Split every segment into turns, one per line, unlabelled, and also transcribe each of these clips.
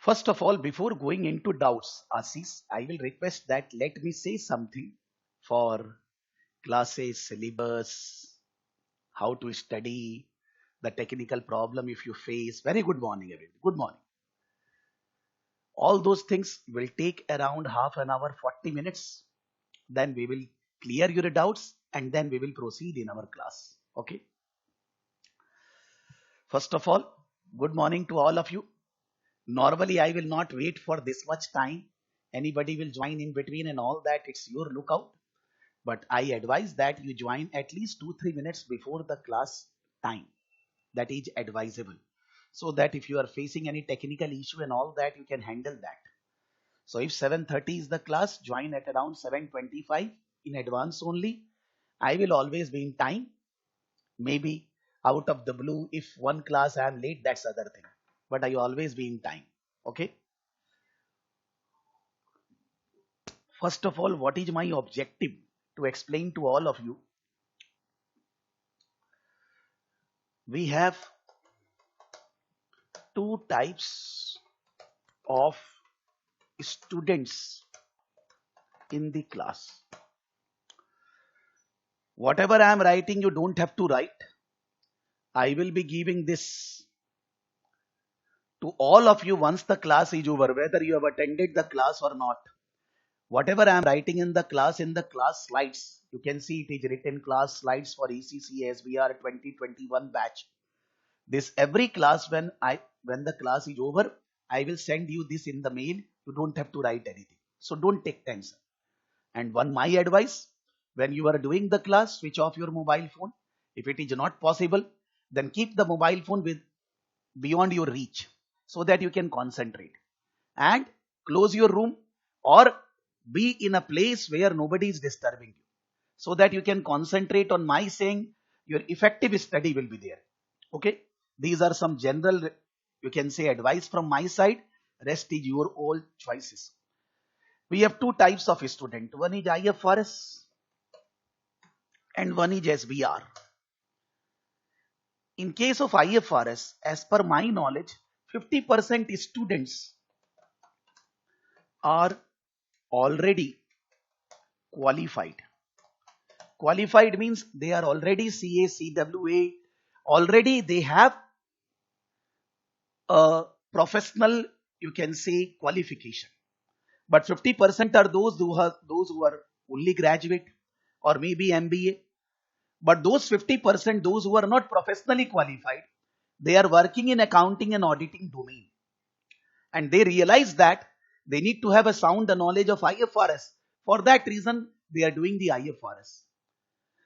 First of all, before going into doubts, Assis, I will request that let me say something for classes, syllabus, how to study, the technical problem if you face. Very good morning, everyone. Good morning. All those things will take around half an hour, 40 minutes. Then we will clear your doubts and then we will proceed in our class. Okay. First of all, good morning to all of you. Normally, I will not wait for this much time. Anybody will join in between and all that. It's your lookout. But I advise that you join at least 2-3 minutes before the class time. That is advisable. So that if you are facing any technical issue and all that, you can handle that. So if 7:30 is the class, join at around 7:25 in advance only. I will always be in time. Maybe out of the blue, if one class I am late, that's other thing. But I always be in time. Okay. First of all, what is my objective? To explain to all of you. We have two types of students in the class. Whatever I am writing, you don't have to write. I will be giving this to all of you once the class is over, whether you have attended the class or not. Whatever I am writing in the class slides, you can see it is written class slides for ECCA SBR 2021 batch. This every class when the class is over, I will send you this in the mail. You don't have to write anything. So don't take tension. And one my advice, when you are doing the class, switch off your mobile phone. If it is not possible, then keep the mobile phone with beyond your reach so that you can concentrate. And close your room or be in a place where nobody is disturbing you so that you can concentrate on my saying. Your effective study will be there. Okay. These are some general, you can say, advice from my side. Rest is your own choices. We have two types of student. One is IFRS and one is SBR. In case of IFRS, as per my knowledge, 50% students are already qualified. Qualified means they are already CA, CWA, already they have a professional, you can say, qualification. But 50% are those who are only graduate or maybe MBA. But those 50%, those who are not professionally qualified, they are working in accounting and auditing domain. And they realize that they need to have a sound knowledge of IFRS. For that reason, they are doing the IFRS.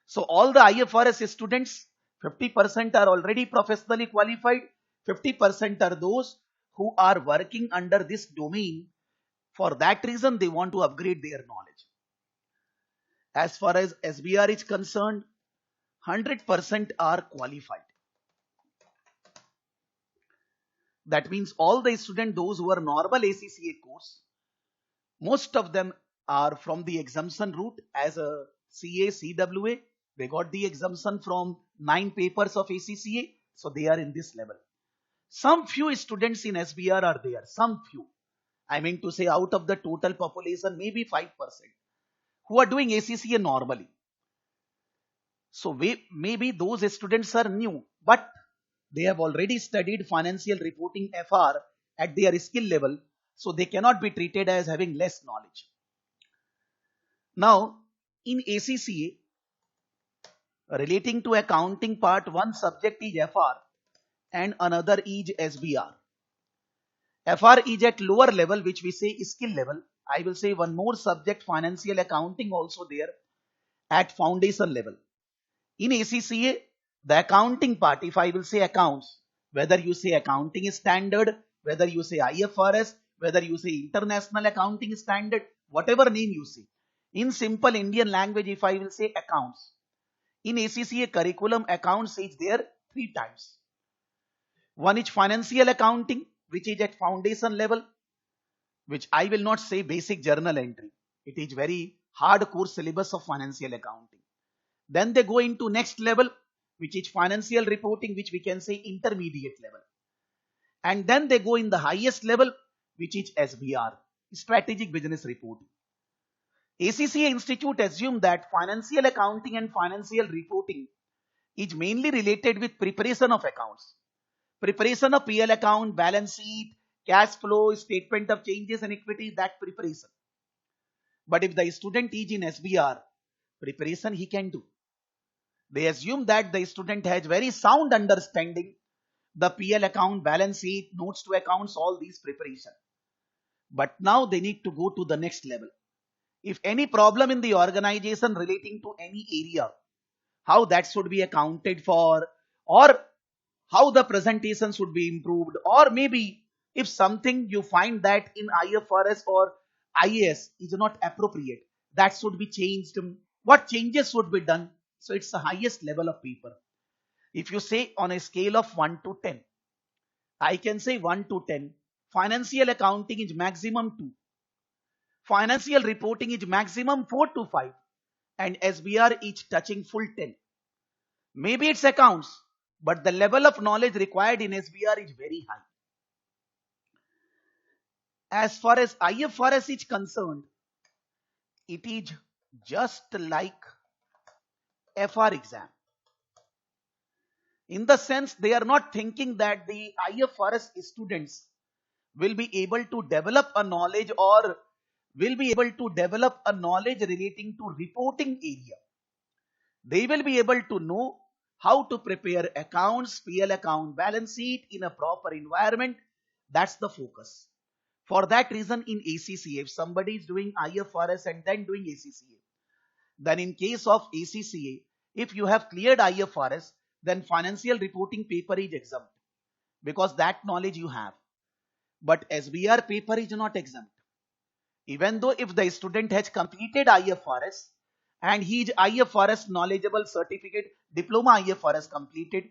So all the IFRS students, 50% are already professionally qualified. 50% are those who are working under this domain. For that reason, they want to upgrade their knowledge. As far as SBR is concerned, 100% are qualified. That means all the students, those who are normal ACCA course, most of them are from the exemption route as a CA, CWA. They got the exemption from 9 papers of ACCA. So they are in this level. Some few students in SBR are there. Some few. I mean to say out of the total population, maybe 5% who are doing ACCA normally. So maybe those students are new, but they have already studied financial reporting FR at their skill level. So they cannot be treated as having less knowledge. Now, in ACCA, relating to accounting part, one subject is FR and another is SBR. FR is at lower level, which we say skill level. I will say one more subject, financial accounting, also there at foundation level. In ACCA, the accounting part, if I will say accounts, whether you say accounting standard, whether you say IFRS, whether you say international accounting standard, whatever name you say. In simple Indian language, if I will say accounts. In ACCA curriculum, accounts is there 3 times. One is financial accounting, which is at foundation level, which I will not say basic journal entry. It is very hardcore syllabus of financial accounting. Then they go into next level, which is financial reporting, which we can say intermediate level. And then they go in the highest level, which is SBR, Strategic Business Reporting. ACCA Institute assumed that financial accounting and financial reporting is mainly related with preparation of accounts. Preparation of PL account, balance sheet, cash flow, statement of changes and equity, that preparation. But if the student is in SBR, preparation he can do. They assume that the student has very sound understanding the PL account, balance sheet, notes to accounts, all these preparation. But now they need to go to the next level. If any problem in the organization relating to any area, how that should be accounted for, or how the presentation should be improved, or maybe if something you find that in IFRS or IAS is not appropriate, that should be changed, what changes should be done. So it's the highest level of paper. If you say on a scale of 1 to 10, I can say 1 to 10, financial accounting is maximum 2, financial reporting is maximum 4 to 5, and SBR is touching full 10. Maybe it's accounts, but the level of knowledge required in SBR is very high. As far as IFRS is concerned, it is just like FR exam. In the sense, they are not thinking that the IFRS students will be able to develop a knowledge or will be able to develop a knowledge relating to reporting area. They will be able to know how to prepare accounts, PL account, balance sheet in a proper environment. That's the focus. For that reason, in ACCA, if somebody is doing IFRS and then doing ACCA, then in case of ACCA, if you have cleared IFRS, then financial reporting paper is exempt because that knowledge you have. But SBR paper is not exempt. Even though if the student has completed IFRS and he is IFRS knowledgeable certificate, diploma IFRS completed,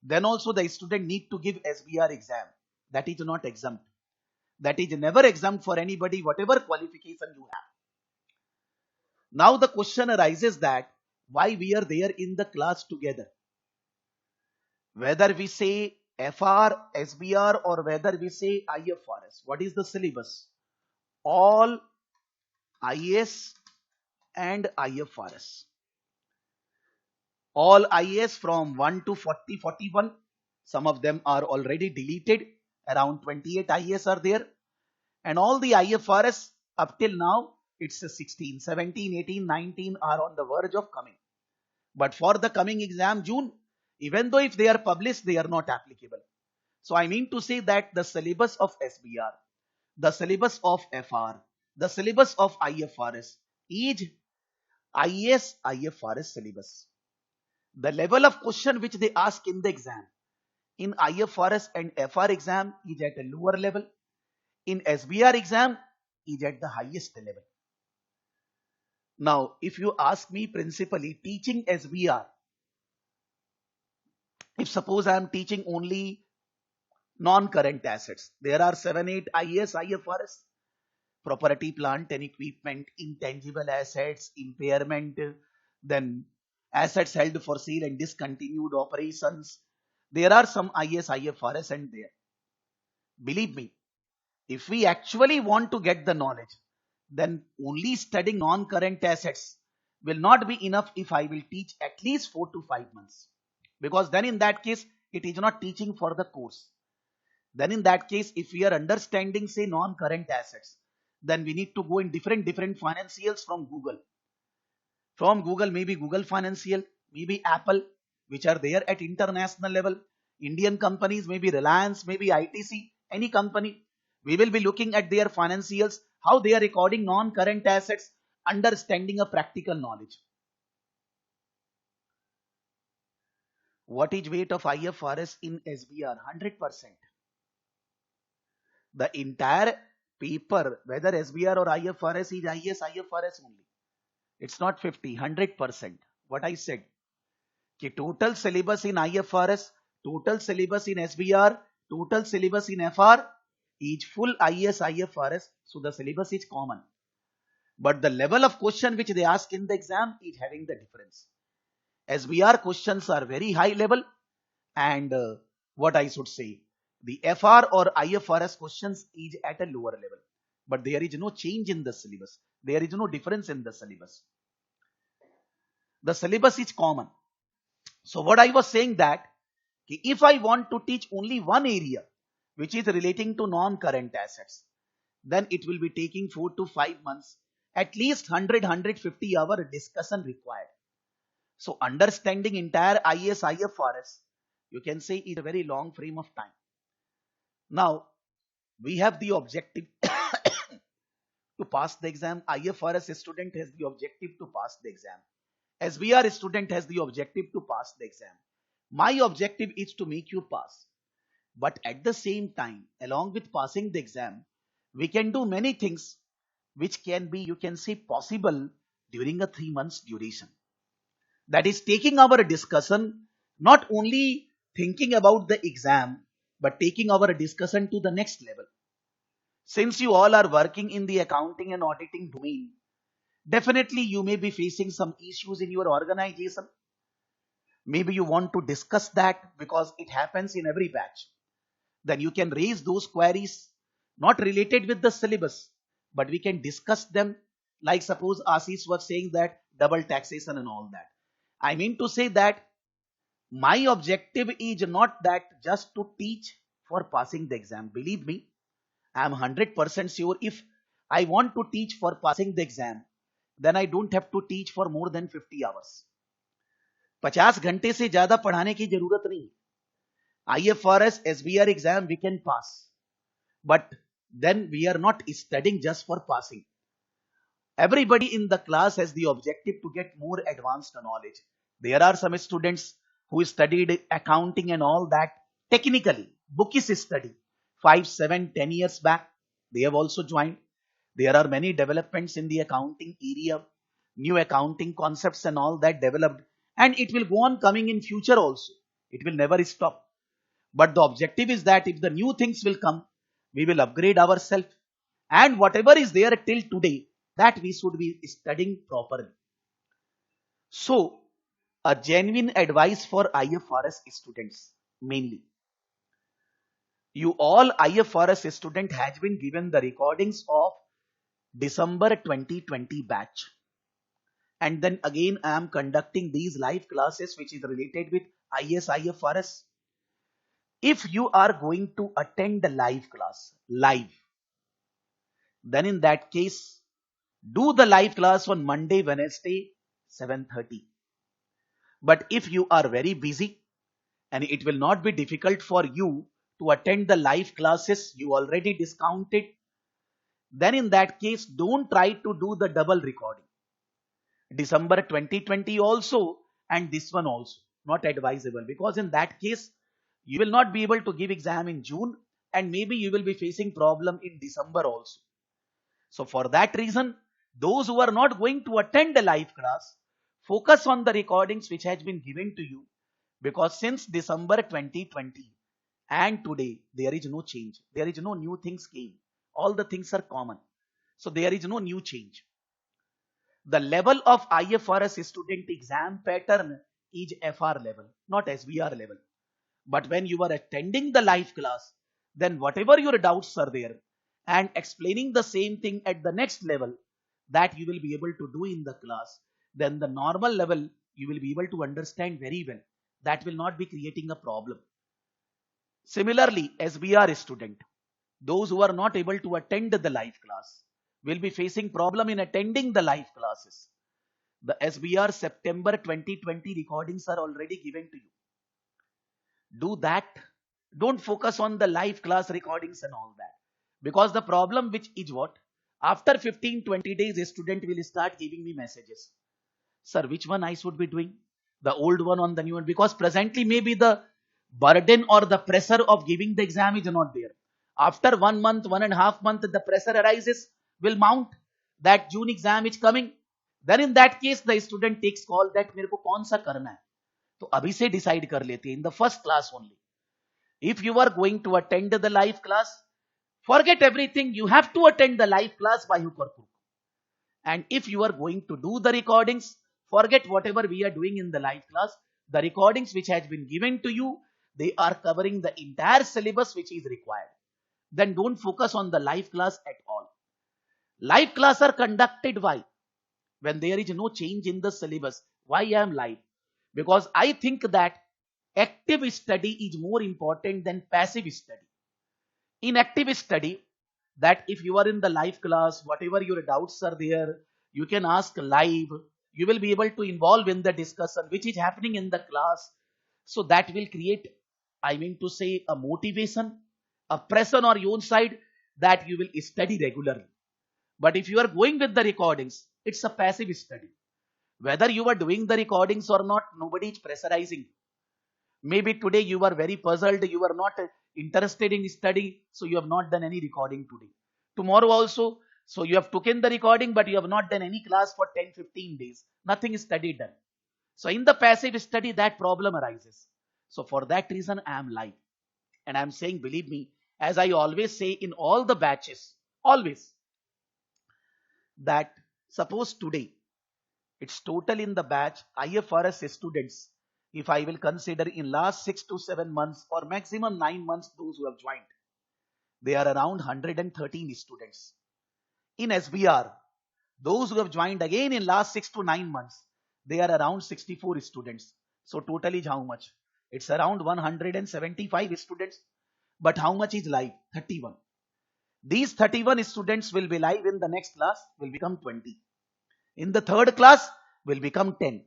then also the student need to give SBR exam. That is not exempt. That is never exempt for anybody, whatever qualification you have. Now the question arises that why we are there in the class together. Whether we say FR, SBR or whether we say IFRS, what is the syllabus? All IAS and IFRS. All IAS from 1 to 40, 41. Some of them are already deleted. Around 28 IAS are there. And all the IFRS up till now, it's 16, 17, 18, 19 are on the verge of coming. But for the coming exam, June, even though if they are published, they are not applicable. So I mean to say that the syllabus of SBR, the syllabus of FR, the syllabus of IFRS is IAS IFRS syllabus. The level of question which they ask in the exam, in IFRS and FR exam is at a lower level. In SBR exam is at the highest level. Now, if you ask me principally teaching SBR, if suppose I am teaching only non-current assets, there are 7-8 IAS, IFRS, property, plant and equipment, intangible assets, impairment, then assets held for sale and discontinued operations. There are some IAS, IFRS and there. Believe me, if we actually want to get the knowledge, then only studying non-current assets will not be enough if I will teach at least 4 to 5 months. Because then in that case, it is not teaching for the course. Then in that case, if we are understanding say non-current assets, then we need to go in different financials from Google. From Google, maybe Google Financial, maybe Apple, which are there at international level. Indian companies, maybe Reliance, maybe ITC, any company. We will be looking at their financials, how they are recording non-current assets, understanding a practical knowledge. What is weight of IFRS in SBR? 100%. The entire paper, whether SBR or IFRS, is IAS IFRS only. It's not 50, 100%. What I said, कि total syllabus in IFRS, total syllabus in SBR, total syllabus in FR is full IAS IFRS, so the syllabus is common. But the level of question which they ask in the exam is having the difference. SBR questions are very high level and what I should say, The FR or IFRS questions is at a lower level, but there is no change in the syllabus. There is no difference in the syllabus. The syllabus is common. So what I was saying that if I want to teach only one area which is relating to non-current assets, then it will be taking 4 to 5 months, at least 100-150 hour discussion required. So understanding entire IAS IFRS, you can say, is a very long frame of time. Now we have the objective to pass the exam. IFRS student has the objective to pass the exam. SBR student has the objective to pass the exam. My objective is to make you pass. But at the same time, along with passing the exam, we can do many things which can be, you can say, possible during a 3 months duration. That is taking our discussion, not only thinking about the exam, but taking our discussion to the next level. Since you all are working in the accounting and auditing domain, definitely you may be facing some issues in your organization. Maybe you want to discuss that because it happens in every batch. Then you can raise those queries not related with the syllabus, but we can discuss them. Like suppose Ashish was saying that double taxation and all that. I mean to say that my objective is not that just to teach for passing the exam. Believe me, I am 100% sure if I want to teach for passing the exam, then I don't have to teach for more than 50 hours. 50 घंटे से ज्यादा पढ़ाने की जरूरत नहीं. IFRS, SBR exam we can pass, but then we are not studying just for passing. Everybody in the class has the objective to get more advanced knowledge. There are some students who studied accounting and all that technically, bookish study, 5, 7, 10 years back. They have also joined. There are many developments in the accounting area, new accounting concepts and all that developed, and it will go on coming in future also. It will never stop. But the objective is that if the new things will come, we will upgrade ourselves, and whatever is there till today, that we should be studying properly. So, a genuine advice for IFRS students mainly. You all IFRS student has been given the recordings of December 2020 batch. And then again I am conducting these live classes which is related with IAS IFRS. If you are going to attend the live class, then in that case, do the live class on Monday, Wednesday, 7:30. But if you are very busy and it will not be difficult for you to attend the live classes, you already discounted, then in that case, don't try to do the double recording. December 2020 also and this one also, not advisable, because in that case, you will not be able to give exam in June and maybe you will be facing problem in December also. So for that reason, those who are not going to attend the live class, focus on the recordings which has been given to you, because since December 2020 and today, there is no change. There is no new things came. All the things are common. So there is no new change. The level of IFRS student exam pattern is FR level, not SBR level. But when you are attending the live class, then whatever your doubts are there and explaining the same thing at the next level that you will be able to do in the class, then the normal level you will be able to understand very well. That will not be creating a problem. Similarly, SBR student, those who are not able to attend the live class will be facing problem in attending the live classes. The SBR September 2020 recordings are already given to you. Do that. Don't focus on the live class recordings and all that. Because the problem which is what? After 15-20 days, a student will start giving me messages. Sir, which one I should be doing? The old one or the new one? Because presently maybe the burden or the pressure of giving the exam is not there. After 1 month, 1.5 months, the pressure arises, will mount. That June exam is coming. Then in that case, the student takes call that मेरे को कौन सा करना है. तो अभी से decide कर लेते हैं in the first class only. If you are going to attend the live class, forget everything. You have to attend the live class by hook or crook. And if you are going to do the recordings, forget whatever we are doing in the live class. The recordings which has been given to you, They are covering the entire syllabus which is required. Then don't focus on the live class at all. Live class are conducted why? When there is no change in the syllabus. Why I am live? Because I think that active study is more important than passive study. In active study, that if you are in the live class, whatever your doubts are there, you can ask live. You will be able to involve in the discussion which is happening in the class. So that will create, I mean to say, a motivation, a pressure on your own side that you will study regularly. But if you are going with the recordings, it's a passive study. Whether you are doing the recordings or not, nobody is pressurizing. Maybe today you are very puzzled, you are not interested in study, so you have not done any recording today. Tomorrow also, so you have taken the recording, but you have not done any class for 10-15 days. Nothing is study done. So in the passive study, that problem arises. So for that reason, I am live. And I am saying, believe me, as I always say in all the batches, always, that suppose today, it's total in the batch IFRS students. If I will consider in last 6 to 7 months or maximum 9 months, those who have joined, they are around 113 students. In SBR, those who have joined again in last 6 to 9 months, they are around 64 students. So total is how much? It's around 175 students. But how much is live? 31. These 31 students will be live in the next class, will become 20. In the third class, will become 10.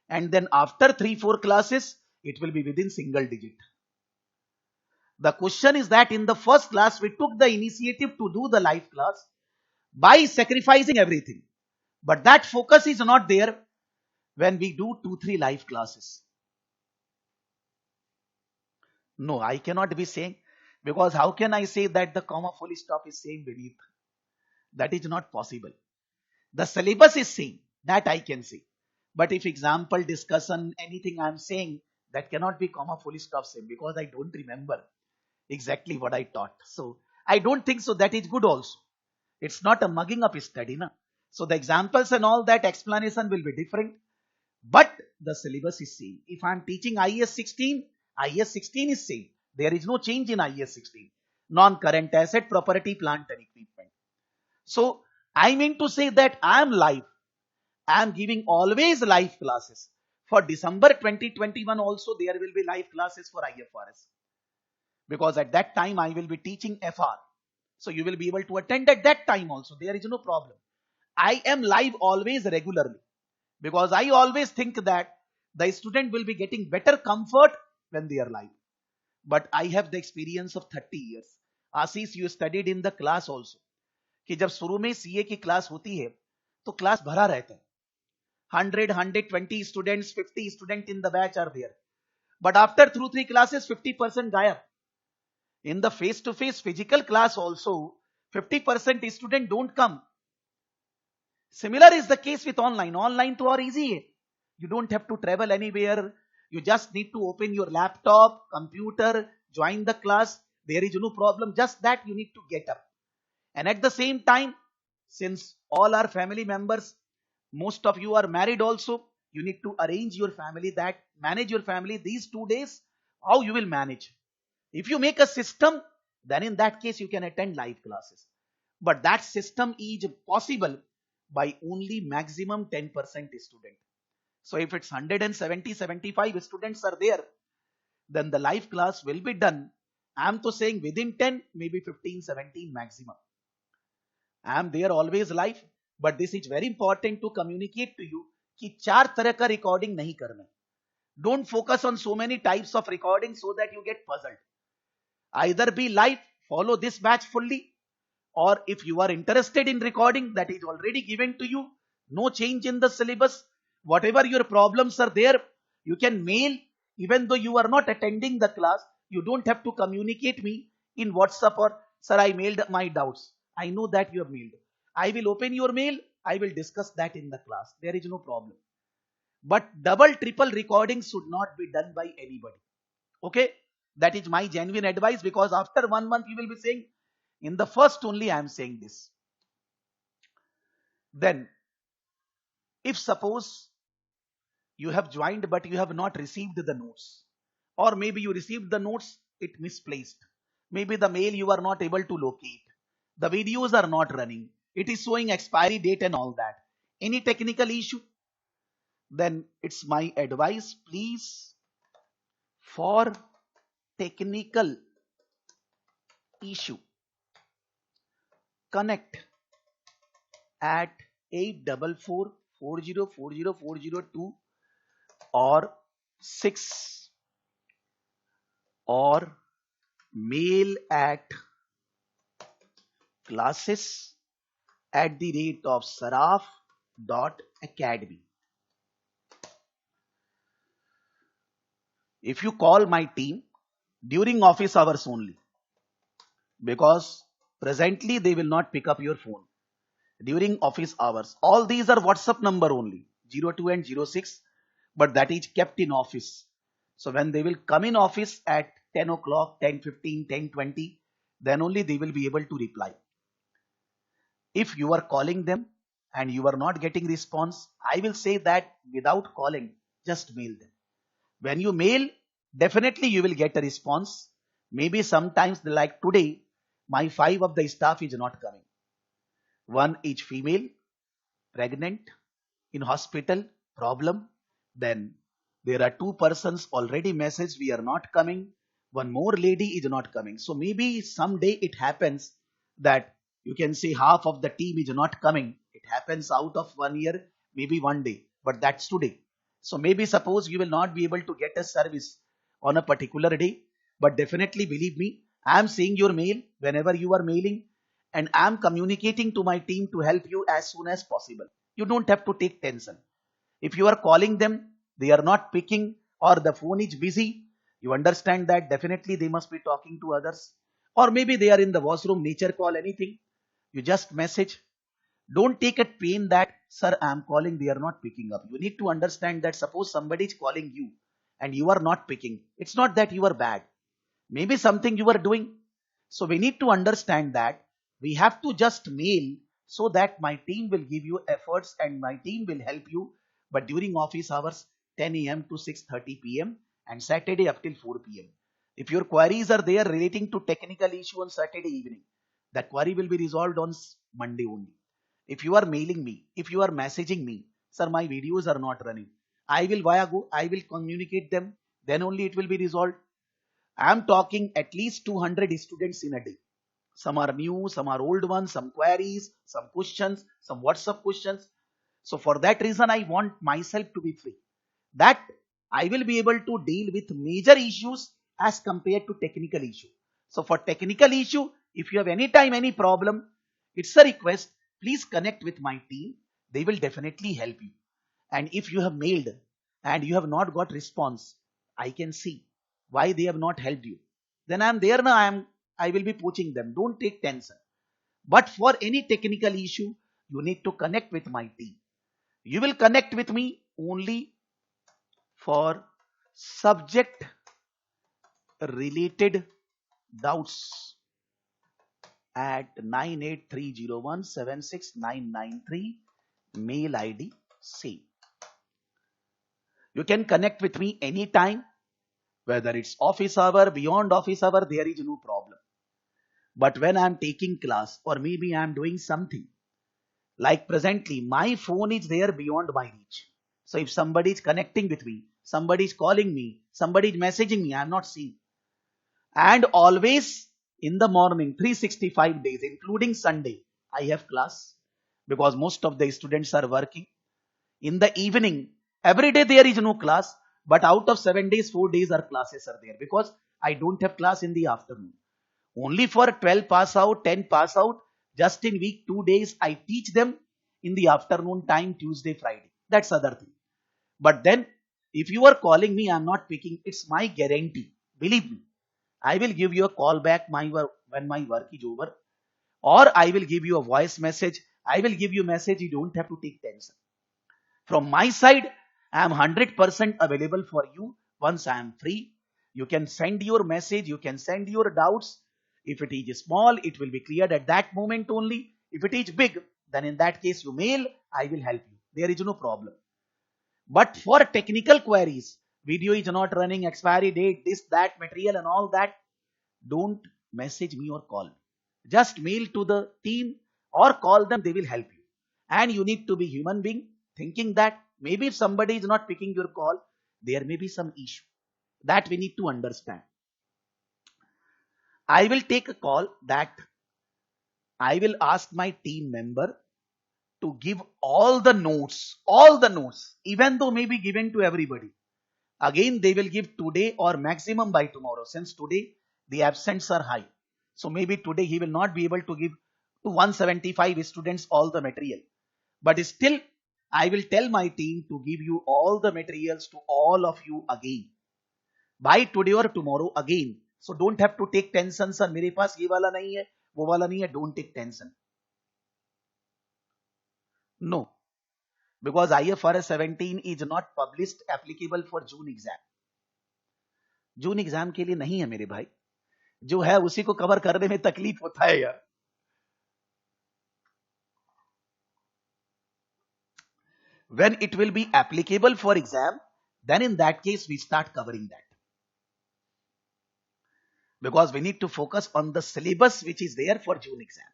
And then after 3-4 classes, it will be within single digit. The question is that in the first class, we took the initiative to do the live class by sacrificing everything. But that focus is not there when we do 2-3 live classes. No, I cannot be saying, because how can I say that the comma full stop is same beneath? That is not possible. The syllabus is same, that I can say. But if example, discussion, anything I am saying, that cannot be comma full stop same, because I don't remember exactly what I taught. So I don't think so that is good also. It's not a mugging up study. Na? So the examples and all that explanation will be different. But the syllabus is same. If I am teaching IAS 16, IAS 16 is same. There is no change in IAS 16. Non-current asset, property, plant and equipment. So I mean to say that I am live. I am giving always live classes. For December 2021 also there will be live classes for IFRS. Because at that time I will be teaching FR. So you will be able to attend at that time also. There is no problem. I am live always regularly. Because I always think that the student will be getting better comfort when they are live. But I have the experience of 30 years. Ashish, you studied in the class also. कि जब शुरू में CA की class होती है तो class भरा रहता है. 100, 120 students, 50 students in the batch are there. But after 2-3 classes, 50% gayab. In the face-to-face physical class also, 50% student don't come. Similar is the case with online. Online to are easy. You don't have to travel anywhere. You just need to open your laptop, computer, join the class. There is no problem. Just that you need to get up. And at the same time, since all are family members, most of you are married also, you need to arrange your family, that manage your family these 2 days, how you will manage. If you make a system, then in that case you can attend live classes. But that system is possible by only maximum 10% student. So if it's 170-75 students are there, then the live class will be done. I am to saying within 10, maybe 15-17 maximum. I am there always live, but this is very important to communicate to you कि 4 तरह का recording नहीं करना. Don't focus on so many types of recording so that you get puzzled. Either be live, follow this batch fully, or if you are interested in recording, that is already given to you, no change in the syllabus. Whatever your problems are there, you can mail. Even though you are not attending the class, you don't have to communicate me in WhatsApp or, sir, I mailed my doubts. I know that you have mailed. I will open your mail. I will discuss that in the class. There is no problem. But double, triple recording should not be done by anybody. Okay? That is my genuine advice, because after 1 month you will be saying, in the first only I am saying this. Then, if suppose you have joined but you have not received the notes, or maybe you received the notes, it misplaced. Maybe the mail you are not able to locate. The videos are not running. It is showing expiry date and all that. Any technical issue? Then it's my advice, please, for technical issue, connect at 84440404002 or 6, or mail at classes@saraf.academy. If you call my team during office hours only, because presently they will not pick up your phone during office hours. All these are WhatsApp number only, 02 and 06, but that is kept in office. So when they will come in office at 10 o'clock, 10:15, 10:20, then only they will be able to reply. If you are calling them and you are not getting response, I will say that without calling, just mail them. When you mail, definitely you will get a response. Maybe sometimes, like today, my 5 of the staff is not coming. One is female, pregnant, in hospital, problem. Then there are 2 persons already messaged, we are not coming. One more lady is not coming. So maybe someday it happens that you can say half of the team is not coming. It happens out of 1 year, maybe one day, but that's today. So maybe suppose you will not be able to get a service on a particular day, but definitely believe me, I am seeing your mail whenever you are mailing, and I am communicating to my team to help you as soon as possible. You don't have to take tension. If you are calling them, they are not picking or the phone is busy, you understand that definitely they must be talking to others. Or maybe they are in the washroom, nature call, anything. You just message. Don't take a pain that, sir, I am calling, they are not picking up. You need to understand that suppose somebody is calling you and you are not picking. It's not that you are bad. Maybe something you are doing. So we need to understand that we have to just mail so that my team will give you efforts and my team will help you. But during office hours, 10 a.m. to 6:30 p.m. and Saturday up till 4 p.m. If your queries are there relating to technical issue on Saturday evening, that query will be resolved on Monday only. If you are mailing me, if you are messaging me, sir, my videos are not running, I will communicate them, then only it will be resolved. I am talking at least 200 students in a day. Some are new, some are old ones, some queries, some questions, some WhatsApp questions. So for that reason, I want myself to be free. That I will be able to deal with major issues as compared to technical issue. So for technical issue, if you have any time, any problem, it's a request, please connect with my team. They will definitely help you. And if you have mailed and you have not got response, I can see why they have not helped you. Then I am there now, I will be poaching them. Don't take tension. But for any technical issue, you need to connect with my team. You will connect with me only for subject related doubts at 98301 mail ID same. You can connect with me anytime, whether it's office hour, beyond office hour, there is no problem. But when I'm taking class or maybe I'm doing something, like presently, my phone is there beyond my reach. So if somebody is connecting with me, somebody is calling me, somebody is messaging me, I'm not seeing. And always in the morning, 365 days, including Sunday, I have class because most of the students are working. In the evening, every day there is no class, but out of 7 days, 4 days are classes are there because I don't have class in the afternoon. Only for 12 pass out, 10 pass out, just in week 2 days, I teach them in the afternoon time, Tuesday, Friday. That's other thing. But then, if you are calling me, I'm not picking. It's my guarantee. Believe me. I will give you a call back when my work is over. Or I will give you a voice message. I will give you a message. You don't have to take tension. From my side, I am 100% available for you once I am free. You can send your message. You can send your doubts. If it is small, it will be cleared at that moment only. If it is big, then in that case you mail, I will help you. There is no problem. But for technical queries, video is not running, expiry date, this, that, material and all that, don't message me or call me. Just mail to the team or call them, they will help you. And you need to be human being, thinking that maybe if somebody is not picking your call, there may be some issue. That we need to understand. I will take a call that I will ask my team member to give all the notes, even though may be given to everybody. Again, they will give today or maximum by tomorrow. Since today the absents are high, so maybe today he will not be able to give to 175 students all the material. But still, I will tell my team to give you all the materials to all of you again by today or tomorrow again. So don't have to take tension, sir. मेरे पास ये वाला नहीं है, वो वाला नहीं है. Don't take tension. No, because IFRS 17 is not published applicable for June exam. June exam के लिए नहीं है मेरे भाई. जो है उसी को कवर करने में तकलीफ होता है यार. When it will be applicable for exam, then in that case we start covering that. Because we need to focus on the syllabus which is there for June exam.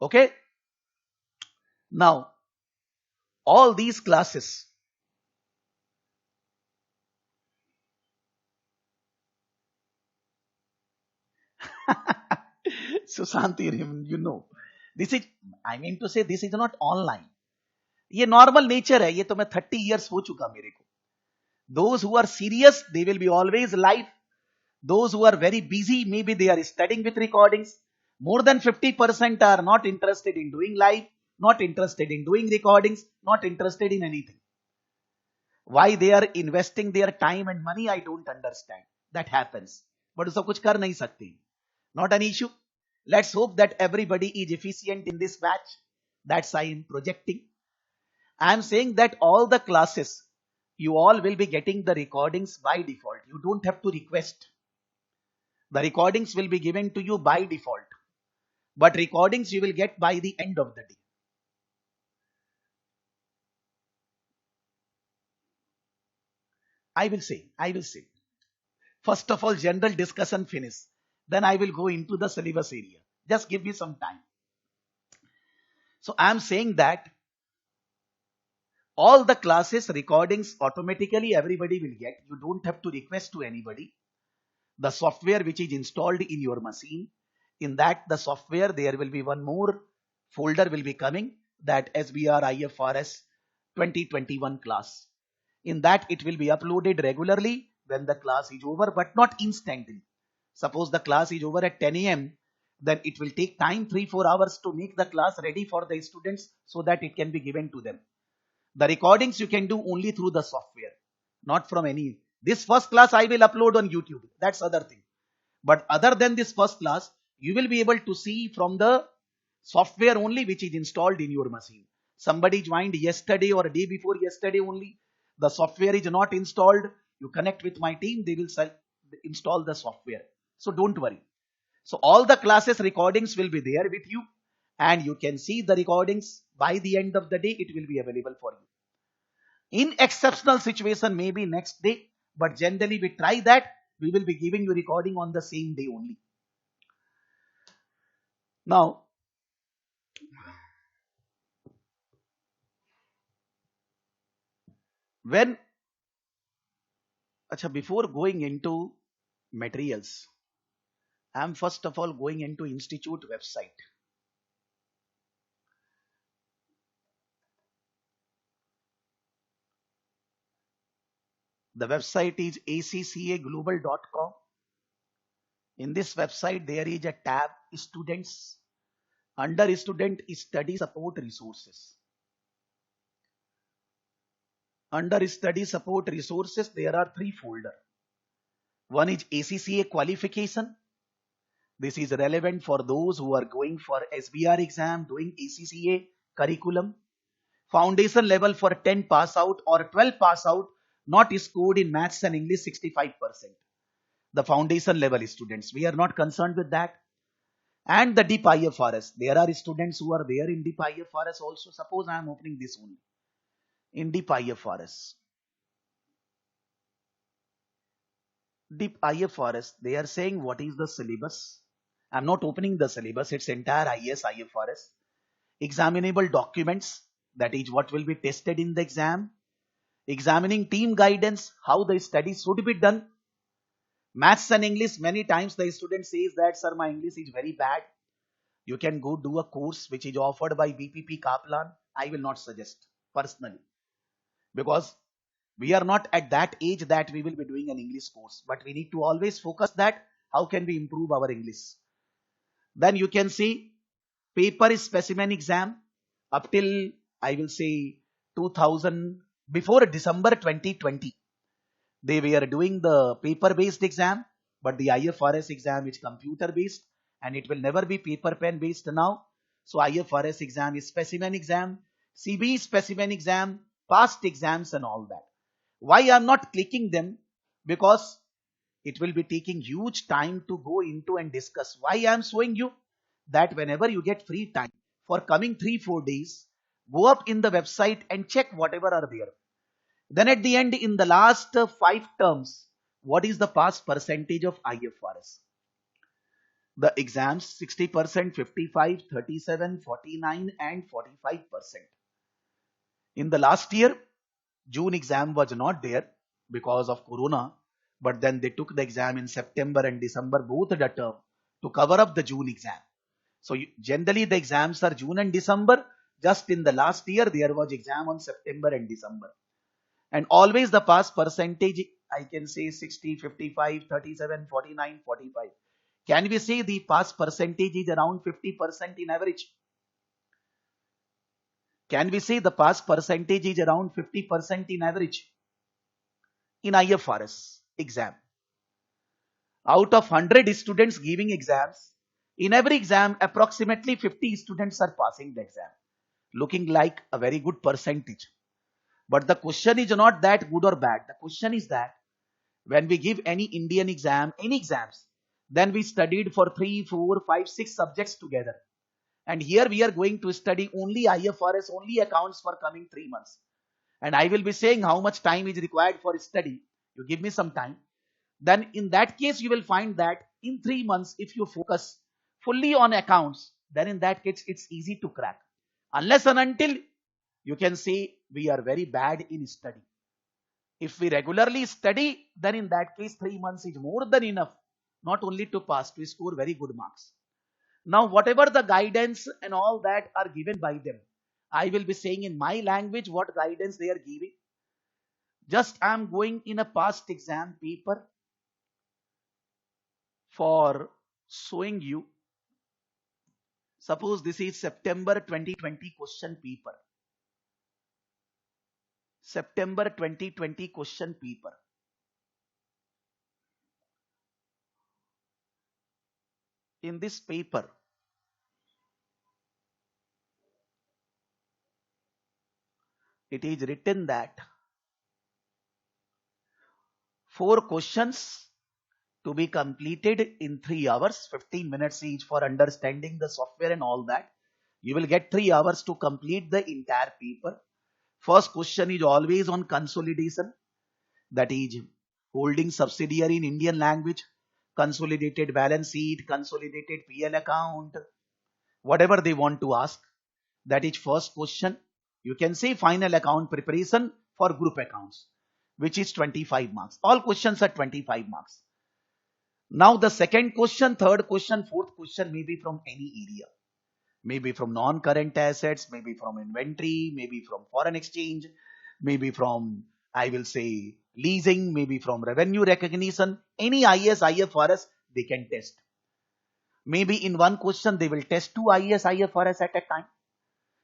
Okay? Now, all these classes, Sushant, you know, this is, I mean to say, this is not online. ये normal nature है. ये तो मैं 30 years हो चुका मेरे को. Those who are serious, they will be always live. Those who are very busy, maybe they are studying with recordings. More than 50% are not interested in doing live, not interested in doing recordings, not interested in anything. Why they are investing their time and money, I don't understand. That happens. But उसको कुछ कर नहीं सकते. Not an issue. Let's hope that everybody is efficient in this batch. That's I am projecting. I am saying that all the classes, you all will be getting the recordings by default. You don't have to request. The recordings will be given to you by default. But recordings you will get by the end of the day. I will say. First of all, general discussion finish. Then I will go into the syllabus area. Just give me some time. So I am saying that all the classes recordings automatically everybody will get. You don't have to request to anybody. The software which is installed in your machine, in that the software there will be one more folder will be coming, that SBR IFRS 2021 class. In that it will be uploaded regularly when the class is over, but not instantly. Suppose the class is over at 10 a.m. then it will take time 3-4 hours to make the class ready for the students so that it can be given to them. The recordings you can do only through the software, not from any. This first class I will upload on YouTube. That's other thing. But other than this first class, you will be able to see from the software only which is installed in your machine. Somebody joined yesterday or a day before yesterday only. The software is not installed. You connect with my team, they will install the software. So don't worry. So all the classes recordings will be there with you, and you can see the recordings by the end of the day. It will be available for you. In exceptional situation, maybe next day, but generally we try that we will be giving you recording on the same day only. Now, before going into materials, I am first of all going into institute website. The website is accaglobal.com. In this website, there is a tab students. Under student study support resources. Under study support resources, there are 3 folders. One is ACCA qualification. This is relevant for those who are going for SBR exam, doing ACCA curriculum. Foundation level for 10 pass out or 12 pass out, not scored in maths and English 65%. The foundation level students, we are not concerned with that. And the deep IFRS, there are students who are there in deep IFRS also. Suppose I am opening this only. In deep IFRS. The IFRS, they are saying what is the syllabus. I'm not opening the syllabus, it's entire IFRS. Examinable documents, that is what will be tested in the exam. Examining team guidance, how the study should be done. Maths and English, many times the student says that, sir, my English is very bad. You can go do a course which is offered by BPP Kaplan. I will not suggest personally, because we are not at that age that we will be doing an English course, but we need to always focus that how can we improve our English. Then you can see paper specimen exam up till, I will say, 2000, before December 2020. They were doing the paper based exam, but the IFRS exam is computer based and it will never be paper pen based now. So IFRS exam is specimen exam, CB specimen exam, past exams and all that. Why I'm not clicking them? Because it will be taking huge time to go into and discuss. Why I'm showing you that whenever you get free time for coming 3-4 days, go up in the website and check whatever are there. Then at the end, in the last 5 terms, what is the pass percentage of IFRS? The exams 60%, 55, 37, 49 and 45%. In the last year, June exam was not there because of Corona, but then they took the exam in September and December, both the term, to cover up the June exam. So generally the exams are June and December. Just in the last year, there was exam on September and December. And always the pass percentage, I can say 60, 55, 37, 49, 45. Can we say the pass percentage is around 50% in average? Can we say the pass percentage is around 50% in average in IFRS exam? Out of 100 students giving exams, in every exam, approximately 50 students are passing the exam, looking like a very good percentage. But the question is not that good or bad. The question is that when we give any Indian exam, any exams, then we studied for 3, 4, 5, 6 subjects together. And here we are going to study only IFRS, only accounts for coming 3 months. And I will be saying how much time is required for study. You give me some time. Then in that case, you will find that in 3 months, if you focus fully on accounts, then in that case, it's easy to crack. Unless and until you can say we are very bad in study. If we regularly study, then in that case, 3 months is more than enough, not only to pass, to score very good marks. Now, whatever the guidance and all that are given by them, I will be saying in my language what guidance they are giving. Just I am going in a past exam paper for showing you. Suppose this is September 2020 question paper. September 2020 question paper. In this paper, it is written that 4 questions to be completed in 3 hours, 15 minutes each for understanding the software and all that. You will get 3 hours to complete the entire paper. First question is always on consolidation, that is holding subsidiary in Indian language, consolidated balance sheet, consolidated PL account, whatever they want to ask. That is first question. You can say final account preparation for group accounts, which is 25 marks. All questions are 25 marks. Now the second question, third question, fourth question may be from any area. Maybe from non-current assets, maybe from inventory, maybe from foreign exchange, maybe from, I will say, leasing, maybe from revenue recognition. Any IS, IFRS, they can test. Maybe in one question, they will test 2 IS, IFRS at a time.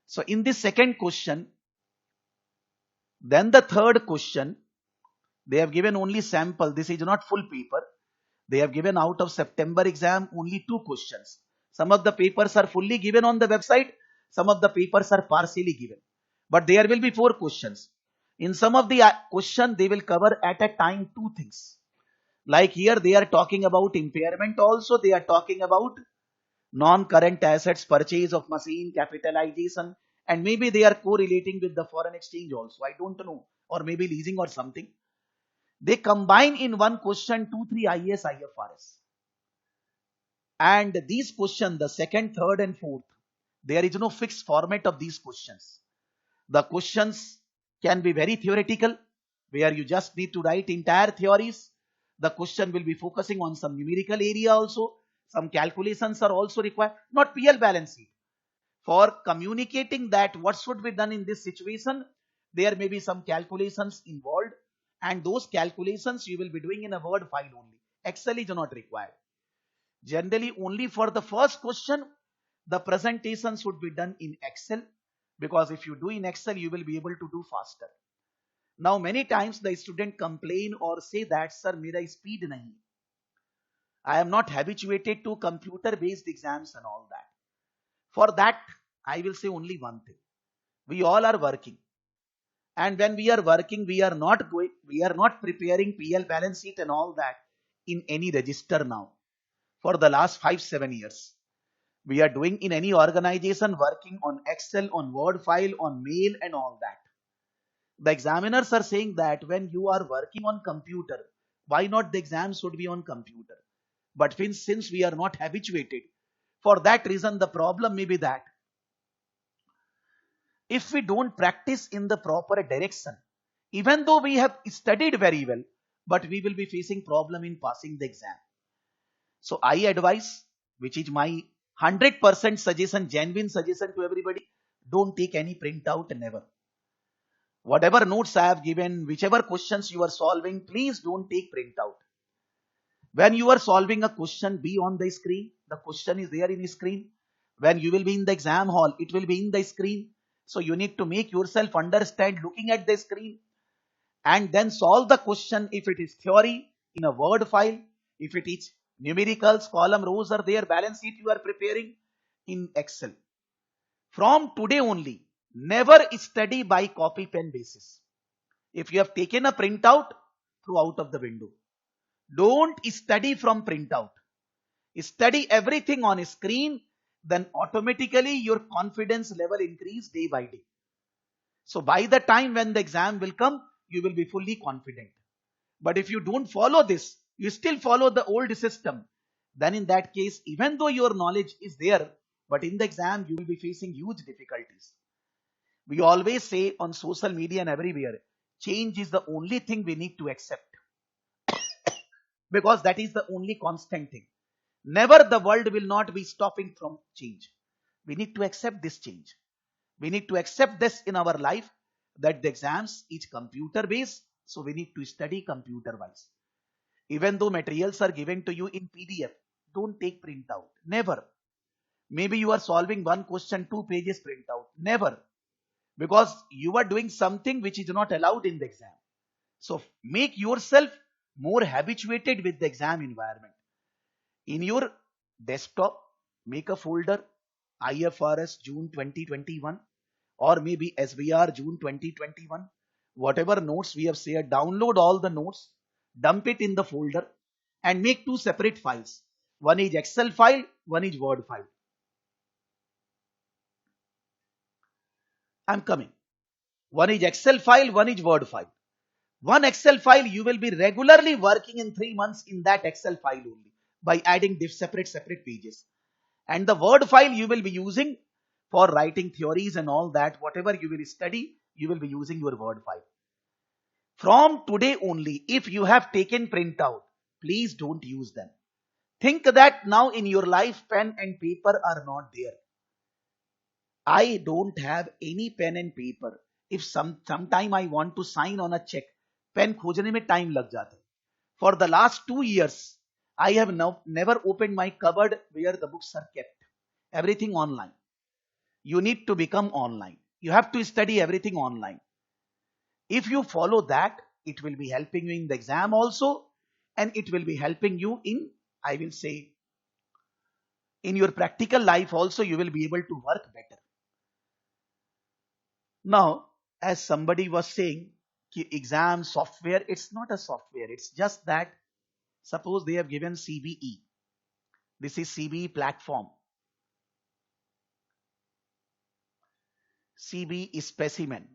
So in this second question, then the third question, they have given only sample. This is not full paper. They have given out of September exam only 2 questions. Some of the papers are fully given on the website. Some of the papers are partially given. But there will be 4 questions. In some of the question, they will cover at a time 2 things. Like here, they are talking about impairment also. They are talking about non-current assets, purchase of machine, capitalization. And maybe they are correlating with the foreign exchange also. I don't know. Or maybe leasing or something. They combine in one question 2, 3 IAS, IFRS. And these questions, the second, third, and fourth, there is no fixed format of these questions. The questions can be very theoretical, where you just need to write entire theories. The question will be focusing on some numerical area also. Some calculations are also required, not PL balance sheet. For communicating that what should be done in this situation, there may be some calculations involved, and those calculations you will be doing in a Word file only. Excel is not required. Generally, only for the first question, the presentation should be done in Excel, because if you do in Excel, you will be able to do faster. Now, many times the student complain or say that, sir, mera speed nahi. I am not habituated to computer based exams and all that. For that, I will say only one thing. We all are working. And when we are working, we are not preparing PL balance sheet and all that in any register now. For the last 5, 7 years, we are doing in any organization working on Excel, on Word file, on mail and all that. The examiners are saying that when you are working on computer, why not the exam should be on computer? But since we are not habituated, for that reason the problem may be that if we don't practice in the proper direction, even though we have studied very well, but we will be facing problem in passing the exam. So I advise, which is my 100% suggestion, genuine suggestion to everybody, don't take any printout, never. Whatever notes I have given, whichever questions you are solving, please don't take printout. When you are solving a question, be on the screen. The question is there in the screen. When you will be in the exam hall, it will be in the screen. So you need to make yourself understand looking at the screen, and then solve the question. If it is theory, in a Word file. If it is numericals, column, rows are there, balance sheet you are preparing in Excel. From today only, never study by copy pen basis. If you have taken a printout, throw out of the window. Don't study from printout. Study everything on a screen, then automatically your confidence level increase day by day. So by the time when the exam will come, you will be fully confident. But if you don't follow this, you still follow the old system, then in that case, even though your knowledge is there, but in the exam you will be facing huge difficulties. We always say on social media and everywhere, change is the only thing we need to accept, because that is the only constant thing. Never the world will not be stopping from change. We need to accept this change. We need to accept this in our life, that the exams is computer based, so we need to study computer wise. Even though materials are given to you in PDF, don't take printout. Never. Maybe you are solving one question, 2 pages printout. Never. Because you are doing something which is not allowed in the exam. So make yourself more habituated with the exam environment. In your desktop, make a folder IFRS June 2021, or maybe SVR June 2021. Whatever notes we have shared, download all the notes, dump it in the folder, and make 2 separate files. One is Excel file, one is Word file. I'm coming. One is Excel file, one is Word file. One Excel file you will be regularly working in 3 months in that Excel file only by adding separate pages. And the Word file you will be using for writing theories and all that. Whatever you will study, you will be using your Word file. From today only, if you have taken printout, please don't use them. Think that now in your life, pen and paper are not there. I don't have any pen and paper. If sometime I want to sign on a check, pen खोजने में time लग जाता है. For the last 2 years, I have never opened my cupboard where the books are kept. Everything online. You need to become online. You have to study everything online. If you follow that, it will be helping you in the exam also, and it will be helping you in, I will say, in your practical life also. You will be able to work better. Now, as somebody was saying, exam software, it's not a software. It's just that, suppose they have given CBE. This is CBE platform. CBE specimen.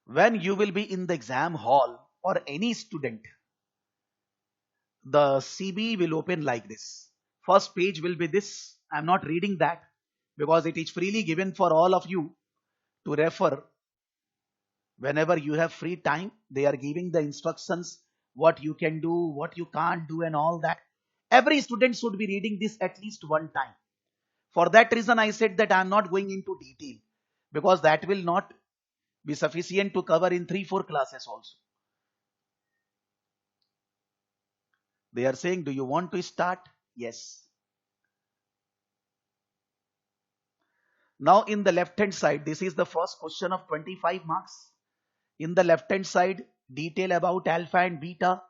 When you will be in the exam hall or any student, the CB will open like this. First page will be this. I'm not reading that because it is freely given for all of you to refer whenever you have free time. They are giving the instructions, what you can do, what you can't do, and all that. Every student should be reading this at least one time. For that reason, I said that I'm not going into detail because that will not be sufficient to cover in 3-4 classes also. They are saying, do you want to start? Yes. Now in the left hand side, this is the first question of 25 marks. In the left hand side, detail about alpha and beta,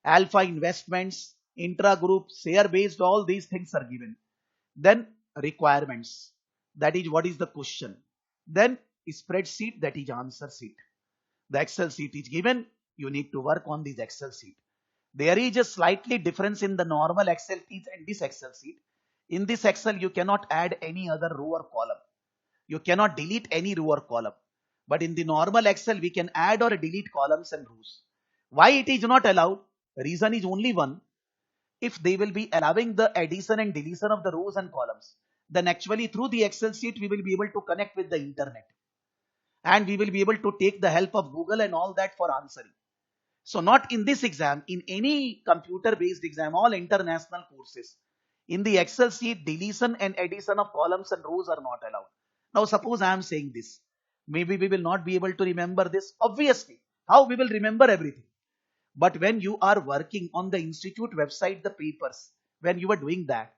alpha investments, intra-group, share-based, all these things are given. Then requirements, that is what is the question. Then spreadsheet, that is answer sheet. The Excel sheet is given, you need to work on this Excel sheet. There is a slightly difference in the normal Excel sheet and this Excel sheet. In this Excel, you cannot add any other row or column. You cannot delete any row or column. But in the normal Excel, we can add or delete columns and rows. Why it is not allowed? Reason is only one. If they will be allowing the addition and deletion of the rows and columns, then actually through the Excel sheet, we will be able to connect with the internet. And we will be able to take the help of Google and all that for answering. So not in this exam, in any computer-based exam, all international courses, in the Excel sheet, deletion and addition of columns and rows are not allowed. Now suppose I am saying this. Maybe we will not be able to remember this. Obviously, how we will remember everything? But when you are working on the institute website, the papers, when you are doing that,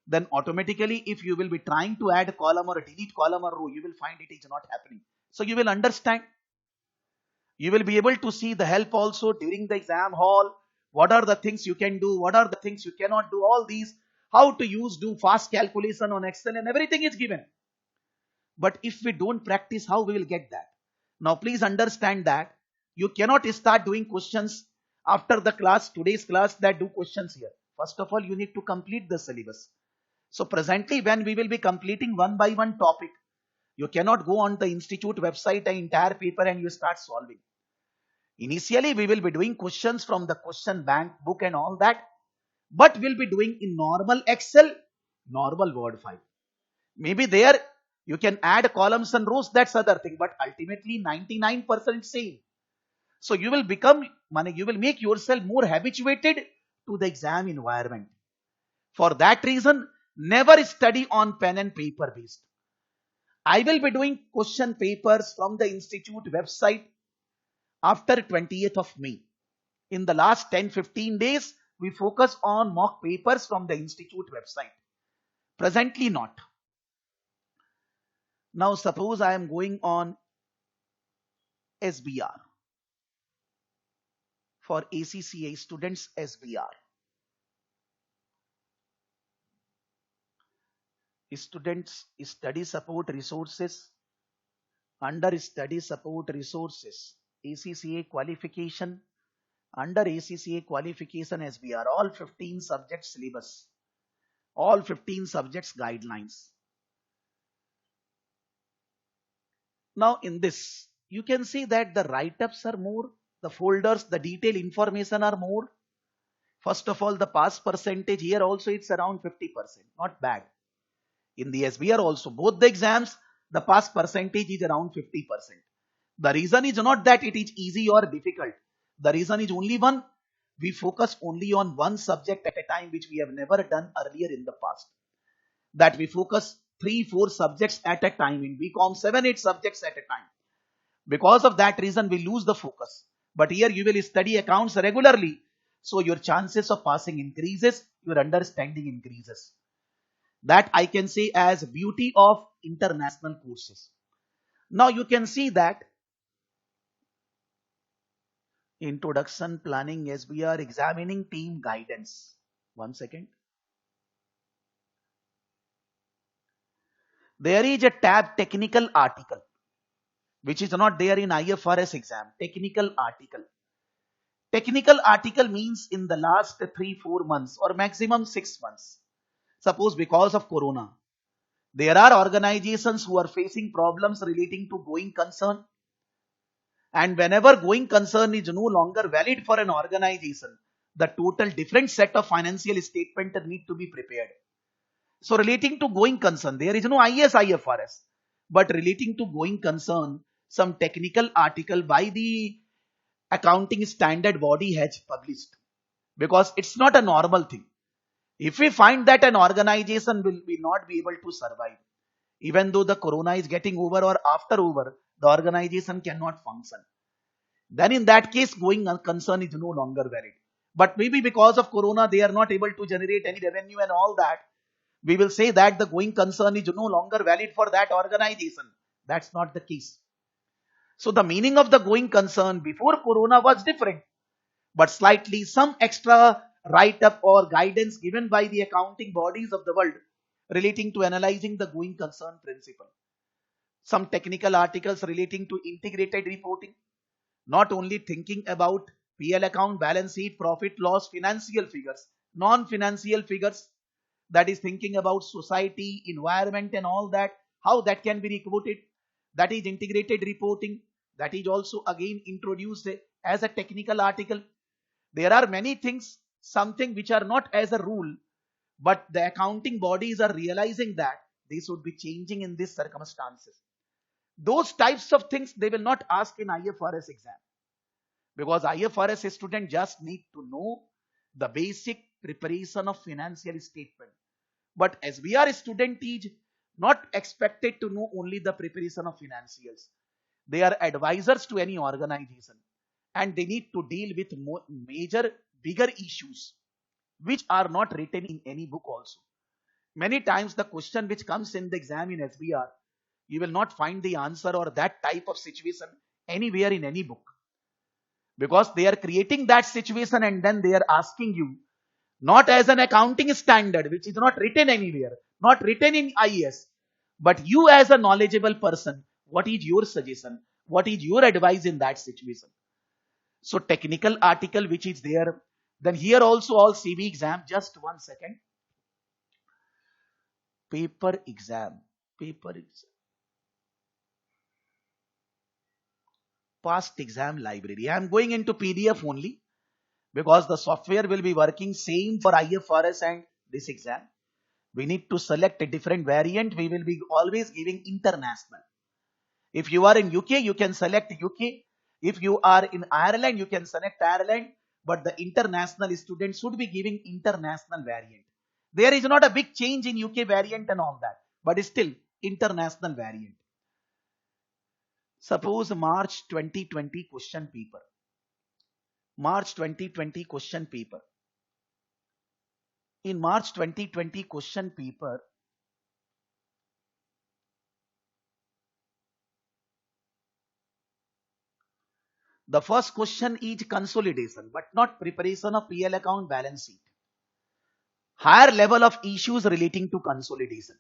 then automatically if you will be trying to add a column or a delete column or row, you will find it is not happening. So you will understand. You will be able to see the help also during the exam hall. What are the things you can do? What are the things you cannot do? All these, how to use, do fast calculation on Excel, and everything is given. But if we don't practice, how we will get that? Now please understand that you cannot start doing questions after the class, today's class, that do questions here. First of all, you need to complete the syllabus. So presently when we will be completing one by one topic, you cannot go on the institute website an entire paper and you start solving. Initially we will be doing questions from the question bank book and all that, but we'll be doing in normal Excel, normal Word file. Maybe there you can add columns and rows, that's other thing, but ultimately 99% same. So you will make yourself more habituated to the exam environment. For that reason, never study on pen and paper based. I will be doing question papers from the institute website after 20th of May. In the last 10-15 days, we focus on mock papers from the institute website. Presently not. Now suppose I am going on SBR. For ACCA students, SBR. Students study support resources. Under study support resources, ACCA qualification. Under ACCA qualification, SBR, all 15 subjects syllabus, all 15 subjects guidelines. Now in this, you can see that the write-ups are more, the folders, the detailed information are more. First of all, the pass percentage here also it's around 50%, not bad. In the SBR also, both the exams, the pass percentage is around 50%. The reason is not that it is easy or difficult. The reason is only one. We focus only on one subject at a time, which we have never done earlier in the past. That we focus 3-4 subjects at a time. In BCom, 7-8 subjects at a time. Because of that reason, we lose the focus. But here you will study accounts regularly. So your chances of passing increases, your understanding increases. That I can say as beauty of international courses. Now you can see that introduction, planning, SBR, examining team guidance. One second. There is a tab technical article, which is not there in IFRS exam. Technical article. Technical article means in the last 3-4 months or maximum 6 months. Suppose because of Corona, there are organizations who are facing problems relating to going concern. And whenever going concern is no longer valid for an organization, the total different set of financial statement need to be prepared. So relating to going concern, there is no IS IFRS, but relating to going concern, some technical article by the accounting standard body has published, because it's not a normal thing. If we find that an organization will not be able to survive, even though the corona is getting over or after over, the organization cannot function. Then in that case, going concern is no longer valid. But maybe because of corona, they are not able to generate any revenue and all that. We will say that the going concern is no longer valid for that organization. That's not the case. So the meaning of the going concern before corona was different, but slightly some extra write-up or guidance given by the accounting bodies of the world relating to analyzing the going concern principle. Some technical articles relating to integrated reporting, not only thinking about PL account, balance sheet, profit, loss, financial figures, non-financial figures, that is thinking about society, environment and all that, how that can be reported. That is integrated reporting. That is also again introduced as a technical article. There are many things, something which are not as a rule, but the accounting bodies are realizing that they should be changing in these circumstances. Those types of things they will not ask in IFRS exam, because IFRS student just need to know the basic preparation of financial statement. But SBR student is not expected to know only the preparation of financials. They are advisors to any organization, and they need to deal with major, bigger issues which are not written in any book also. Many times the question which comes in the exam in SBR, you will not find the answer or that type of situation anywhere in any book, because they are creating that situation and then they are asking you not as an accounting standard which is not written anywhere, not written in IS, but you as a knowledgeable person, what is your suggestion, what is your advice in that situation. So technical article which is there. Then here also all CV exam, just 1 second. Paper exam. Past exam library. I am going into PDF only, because the software will be working same for IFRS and this exam. We need to select a different variant. We will be always giving international. If you are in UK, you can select UK. If you are in Ireland, you can select Ireland. But the international students should be giving international variant. There is not a big change in UK variant and all that, but still international variant. Suppose March 2020 question paper. March 2020 question paper. In March 2020 question paper, the first question is consolidation, but not preparation of PL account, balance sheet. Higher level of issues relating to consolidation,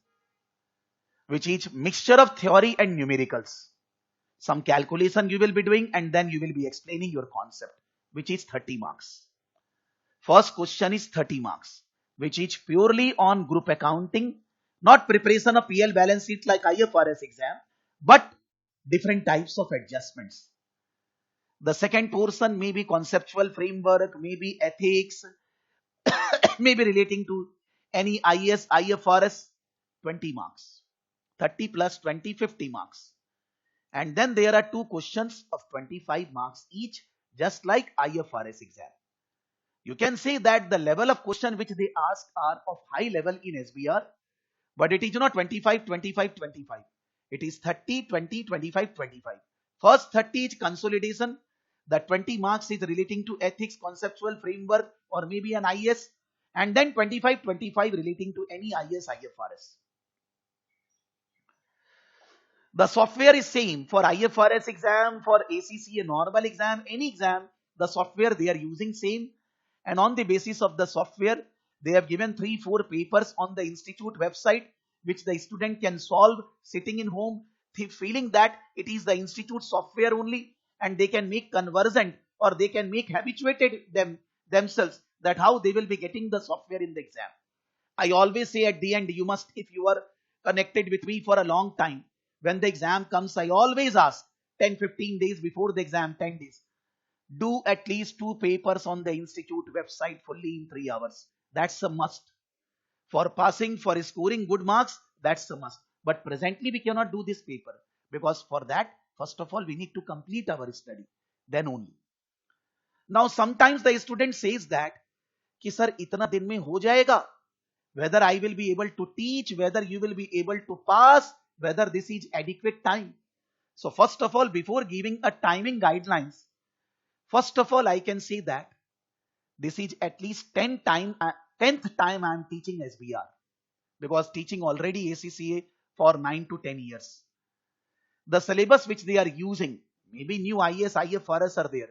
which is mixture of theory and numericals. Some calculation you will be doing and then you will be explaining your concept, which is 30 marks. First question is 30 marks, which is purely on group accounting, not preparation of PL balance sheet like IFRS exam, but different types of adjustments. The second portion may be conceptual framework, maybe ethics, maybe relating to any IS, IFRS, 20 marks. 30 plus 20, 50 marks. And then there are two questions of 25 marks each, just like IFRS exam. You can say that the level of question which they ask are of high level in SBR, but it is not 25, 25, 25. It is 30, 20, 25, 25. First 30 is consolidation. The 20 marks is relating to ethics, conceptual framework, or maybe an IS. And then 25, 25 relating to any IS, IFRS. The software is same for IFRS exam, for ACCA normal exam, any exam, the software they are using same. And on the basis of the software, they have given 3-4 papers on the institute website, which the student can solve sitting in home, feeling that it is the institute software only, and they can make conversant or they can make habituated themselves that how they will be getting the software in the exam. I always say at the end, you must, if you are connected with me for a long time, when the exam comes, I always ask, 10-15 days before the exam, 10 days. Do at least 2 papers on the institute website fully in 3 hours. That's a must. For passing, for scoring good marks, that's a must. But presently we cannot do this paper because for that, first of all, we need to complete our study. Then only. Now sometimes the student says that कि sir इतना दिन में हो जाएगा, whether I will be able to teach, whether you will be able to pass, whether this is adequate time. So first of all, before giving a timing guidelines, first of all, I can say that this is at least 10th time I am teaching SBR because teaching already ACCA for 9 to 10 years. The syllabus which they are using, maybe new IAS, IFRS are there.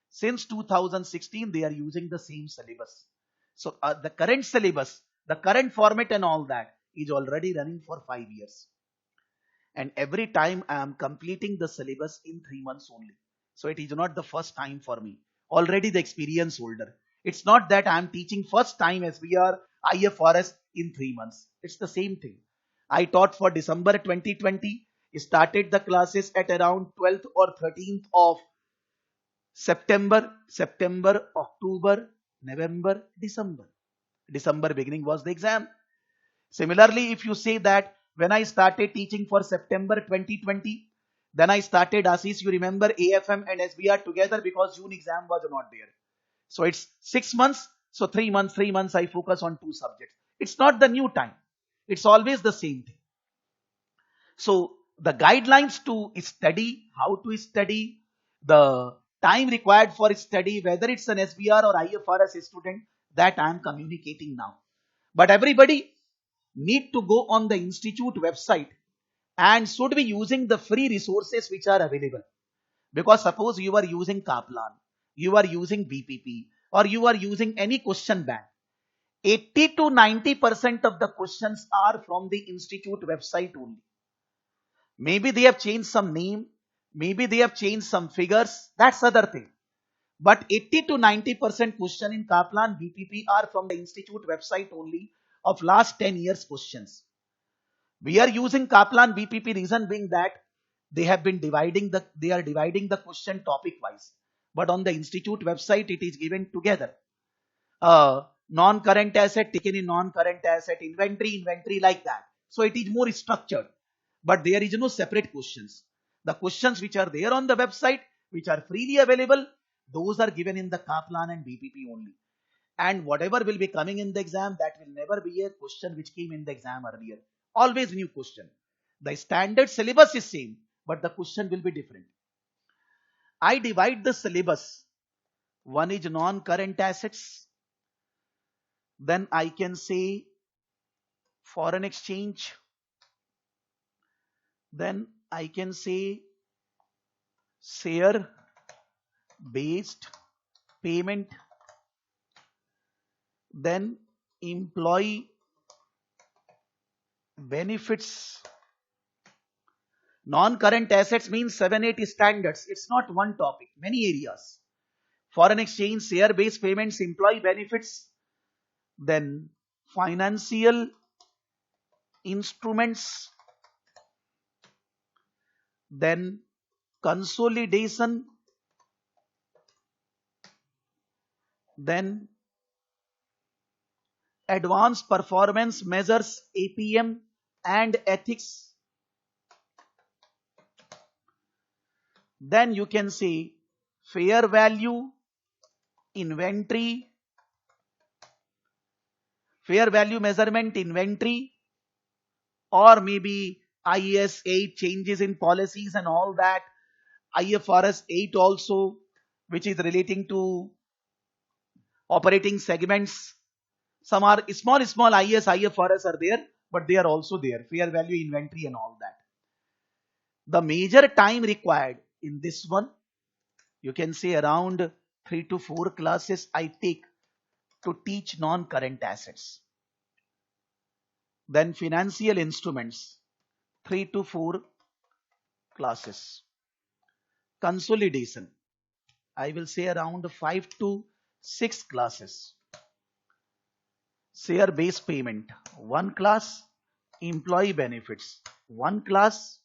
Since 2016, they are using the same syllabus. So the current syllabus, the current format and all that is already running for 5 years. And every time I am completing the syllabus in 3 months only. So it is not the first time for me. Already the experience holder. It's not that I am teaching first time SBR, IFRS in 3 months. It's the same thing. I taught for December 2020, started the classes at around 12th or 13th of September, October, November, December. December beginning was the exam. Similarly, if you say that when I started teaching for September 2020, then I started Assis, you remember AFM and SBR together because June exam was not there. So it's 6 months. So 3 months I focus on 2 subjects. It's not the new time. It's always the same thing. So the guidelines to study, how to study, the time required for study, whether it's an SBR or IFRS student, that I am communicating now. But everybody need to go on the institute website and should be using the free resources which are available. Because suppose you are using Kaplan, you are using BPP, or you are using any question bank, 80 to 90% of the questions are from the institute website only. Maybe they have changed some name, maybe they have changed some figures, that's other thing. But 80 to 90% question in Kaplan, BPP are from the institute website only of last 10 years questions. We are using Kaplan BPP, reason being that they are dividing the question topic wise. But on the institute website, it is given together. Non-current asset taken in non-current asset, inventory like that. So it is more structured. But there is no separate questions. The questions which are there on the website, which are freely available, those are given in the Kaplan and BPP only. And whatever will be coming in the exam, that will never be a question which came in the exam earlier. Always new question. The standard syllabus is same, but the question will be different. I divide the syllabus. One is non-current assets. Then I can say foreign exchange. Then I can say share based payment. Then employee benefits. Non-current assets means 7-8 standards. It's not one topic, many areas. Foreign exchange, share-based payments, employee benefits. Then financial instruments. Then consolidation. Then advanced performance measures, APM, and ethics. Then you can say fair value, inventory, fair value measurement, inventory, or maybe IAS 8 changes in policies and all that, IFRS 8 also, which is relating to operating segments. Some are small IAS, IFRS are there, but they are also there, fair value, inventory and all that. The major time required in this one, you can say around 3 to 4 classes I take to teach non-current assets. Then financial instruments, 3 to 4 classes. Consolidation, I will say around 5 to 6 classes. Share-based payment, 1 class. Employee benefits, 1 class.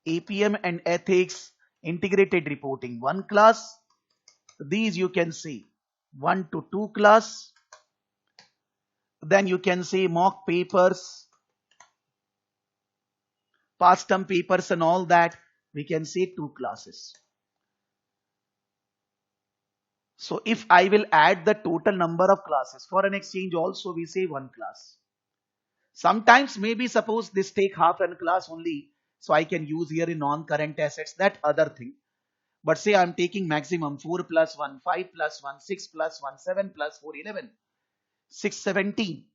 APM and ethics, integrated reporting 1 class. These you can see 1 to 2 class. Then you can say mock papers, past term papers and all that. We can say 2 classes. So if I will add the total number of classes for an exchange also, we say 1 class. Sometimes maybe suppose this take half an class only, so I can use here in non-current assets, that other thing. But say I'm taking maximum 4 plus 1, 5 plus 1, 6 plus 1, 7 plus 4, 11, 6, 17,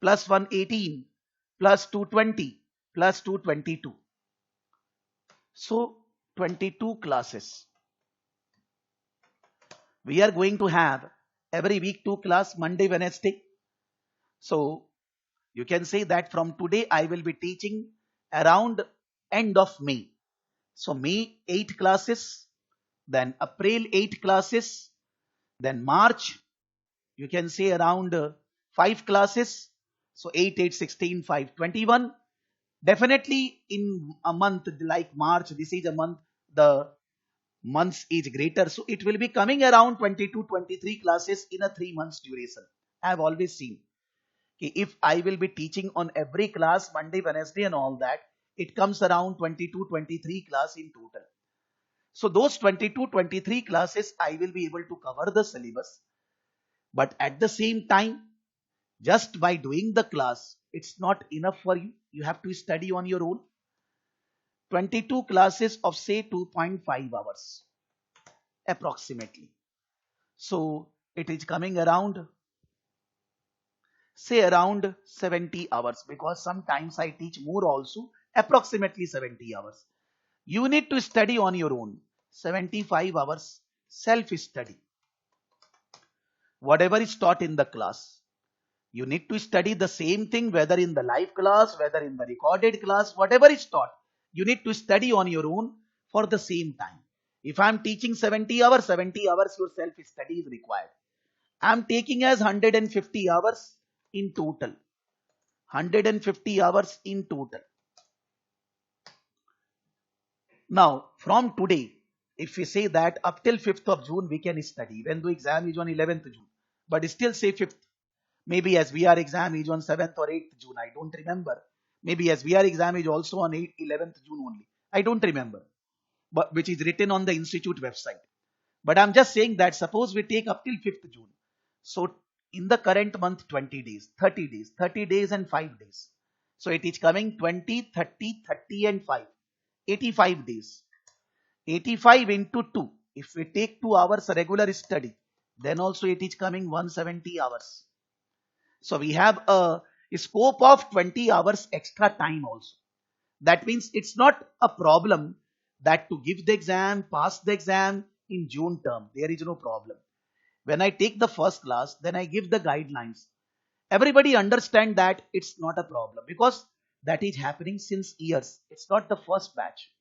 plus 1, 18, plus 2, 20, plus 2, 22. So 22 classes. We are going to have every week 2 class, Monday, Wednesday. So you can say that from today I will be teaching around end of May. So May 8 classes, then April 8 classes, then March you can say around 5 classes. So 8, 8, 16, 5, 21. Definitely in a month like March, this is a month, the months is greater. So it will be coming around 22, 23 classes in a 3 months duration. I have always seen if I will be teaching on every class, Monday, Wednesday and all that, it comes around 22, 23 class in total. So those 22, 23 classes, I will be able to cover the syllabus. But at the same time, just by doing the class, it's not enough for you. You have to study on your own. 22 classes of say 2.5 hours approximately. So it is coming around say around 70 hours, because sometimes I teach more also, approximately 70 hours. You need to study on your own. 75 hours self-study. Whatever is taught in the class, you need to study the same thing, whether in the live class, whether in the recorded class, whatever is taught, you need to study on your own for the same time. If I am teaching 70 hours, 70 hours your self-study is required. I am taking as 150 hours in total. 150 hours in total. Now, from today, if we say that up till 5th of June we can study, when the exam is on 11th June, but still say 5th, maybe as VR exam is on 7th or 8th June, I don't remember. Maybe as VR exam is also on 11th June only, I don't remember, but which is written on the institute website. But I'm just saying that suppose we take up till 5th June. So in the current month, 20 days, 30 days, 30 days and 5 days. So it is coming 20, 30, 30 and 5, 85 days. 85 into 2. If we take 2 hours regular study, then also it is coming 170 hours. So we have a scope of 20 hours extra time also. That means it's not a problem that to give the exam, pass the exam in June term. There is no problem. When I take the first class, then I give the guidelines. Everybody understand that it's not a problem, because that is happening since years. It's not the first batch.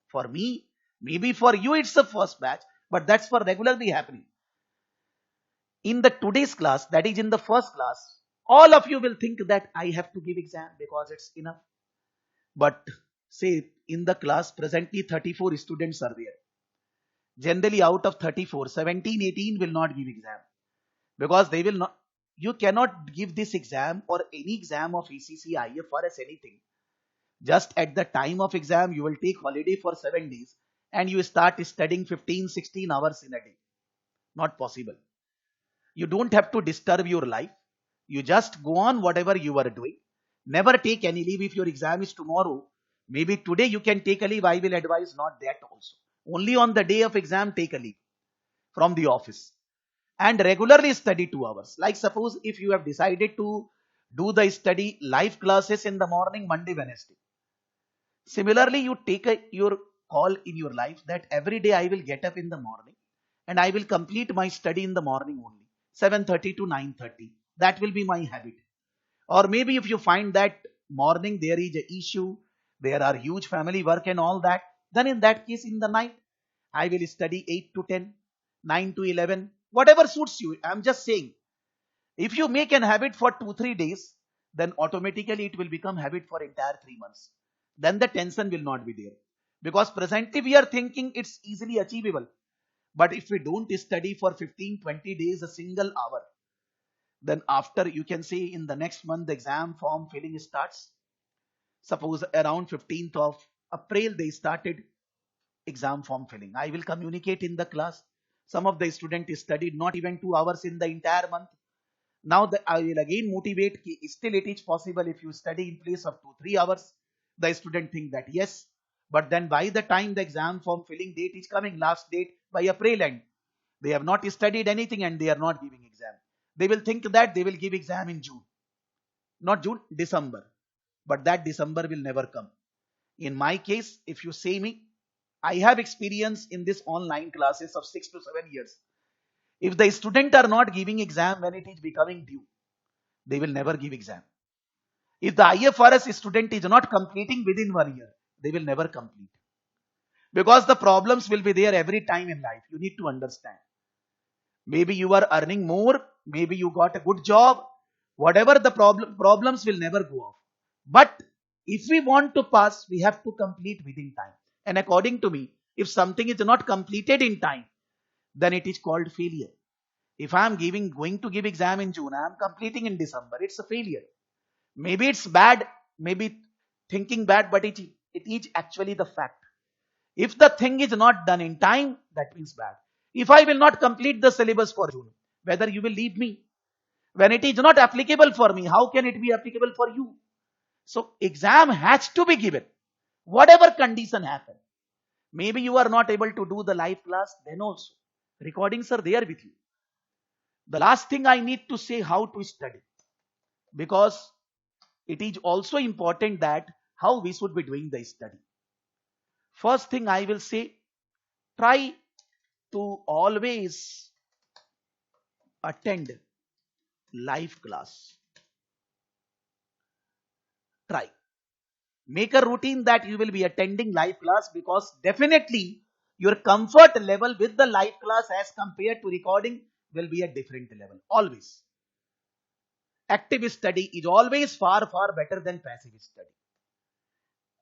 For me, maybe for you it's the first batch, but that's for regularly happening. In the today's class, that is in the first class, all of you will think that I have to give exam because it's enough. But say in the class presently 34 students are there. Generally out of 34, 17, 18 will not give exam, because they will not. You cannot give this exam or any exam of ECC, IFRS, anything. Just at the time of exam, you will take holiday for 7 days and you start studying 15, 16 hours in a day. Not possible. You don't have to disturb your life. You just go on whatever you are doing. Never take any leave. If your exam is tomorrow, maybe today you can take a leave. I will advise not that also. Only on the day of exam, take a leave from the office and regularly study 2 hours. Like suppose if you have decided to do the study live classes in the morning, Monday, Wednesday. Similarly, you take your call in your life that every day I will get up in the morning and I will complete my study in the morning only, 7:30 to 9:30. That will be my habit. Or maybe if you find that morning there is an issue, there are huge family work and all that, then in that case in the night, I will study 8 to 10, 9 to 11, whatever suits you. I'm just saying, if you make an habit for 2, 3 days, then automatically it will become habit for entire 3 months. then the tension will not be there. Because presently we are thinking it's easily achievable. But if we don't study for 15, 20 days, a single hour, then after, you can say, in the next month, the exam form filling starts. Suppose around 15th of April, they started exam form filling. I will communicate in the class. Some of the students studied not even 2 hours in the entire month. Now I will again motivate. Still, it is possible if you study in place of 2, 3 hours. The student think that yes, but then by the time the exam form filling date is coming, last date by April end, they have not studied anything and they are not giving exam. They will think that they will give exam in June, not June, December. But that December will never come. In my case, if you say me, I have experience in this online classes of 6 to 7 years. If the student are not giving exam when it is becoming due, they will never give exam. If the IFRS student is not completing within 1 year, they will never complete. Because the problems will be there every time in life. You need to understand. Maybe you are earning more, maybe you got a good job, whatever the problems will never go off. But if we want to pass, we have to complete within time. And according to me, if something is not completed in time, then it is called failure. If I am going to give exam in June, I am completing in December, it's a failure. Maybe it's bad, maybe thinking bad, but it is actually the fact. If the thing is not done in time, that means bad. If I will not complete the syllabus for June, whether you will leave me, when it is not applicable for me, how can it be applicable for you? So exam has to be given, whatever condition happen. Maybe you are not able to do the live class, then also recordings are there with you. The last thing I need to say, how to study, because it is also important that how we should be doing the study. First thing I will say, try to always attend live class. Try. Make a routine that you will be attending live class, because definitely your comfort level with the live class as compared to recording will be a different level. Always. Active study is always far, far better than passive study.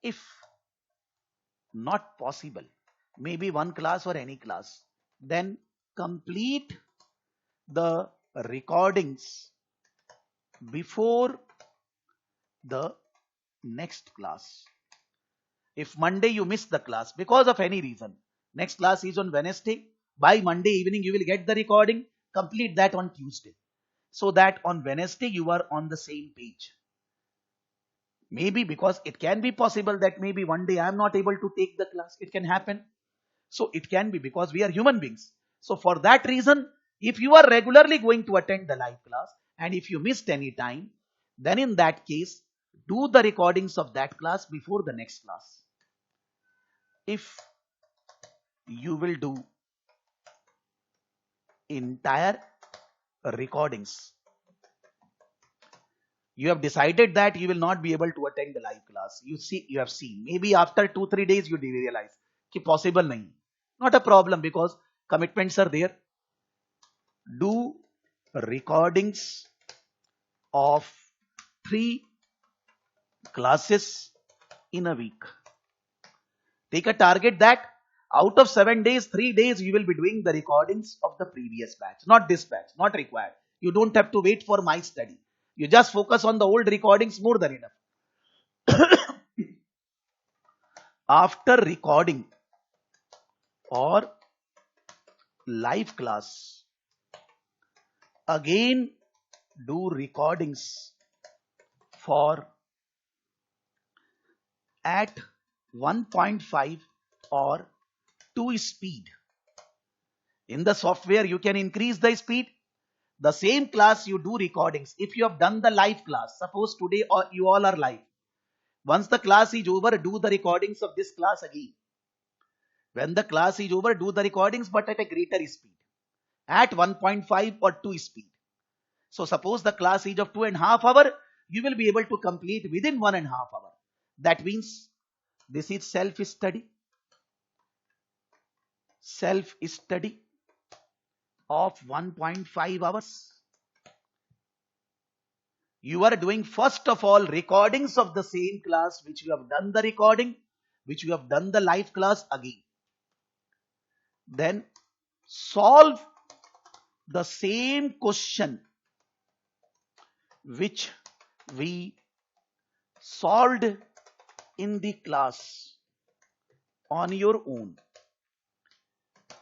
If not possible, maybe one class or any class, then complete the recordings before the next class. If Monday you miss the class because of any reason, next class is on Wednesday, by Monday evening you will get the recording, complete that on Tuesday, so that on Wednesday you are on the same page. Maybe because it can be possible that maybe one day I am not able to take the class, it can happen. So it can be, because we are human beings. So for that reason, if you are regularly going to attend the live class and if you missed any time, then in that case, do the recordings of that class before the next class. If you will do entire recordings, you have decided that you will not be able to attend the live class. You have seen, maybe after 2-3 days you realize कि possible nahi. Not a problem, because commitments are there. Do recordings of 3 classes in a week. Take a target that out of 7 days, 3 days you will be doing the recordings of the previous batch, not this batch, not required. You don't have to wait for my study. You just focus on the old recordings, more than enough. After recording or live class, again do recordings for at 1.5 or 2 speed. In the software you can increase the speed. The same class you do recordings. If you have done the live class, suppose today or you all are live, once the class is over, do the recordings of this class again. When the class is over, do the recordings but at a greater speed, at 1.5 or 2 speed. So suppose the class is of 2.5 hours, you will be able to complete within 1.5 hours. That means this is self-study. Self-study of 1.5 hours. You are doing first of all recordings of the same class which you have done the recording, which you have done the live class again. Then solve the same question which we solved in the class on your own.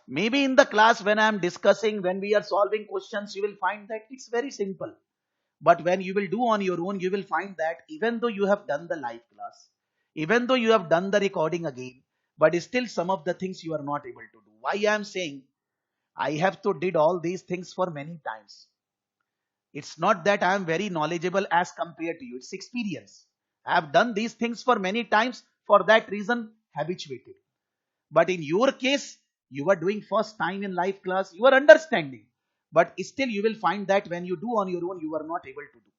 Maybe in the class when I am discussing, when we are solving questions, you will find that it's very simple. But when you will do on your own, you will find that even though you have done the live class, even though you have done the recording again, but still some of the things you are not able to do. Why I am saying I have to did all these things for many times. It's not that I am very knowledgeable as compared to you. It's experience. I have done these things for many times. For that reason, habituated. But in your case, you are doing first time in live class. You are understanding. But still you will find that when you do on your own, you are not able to do.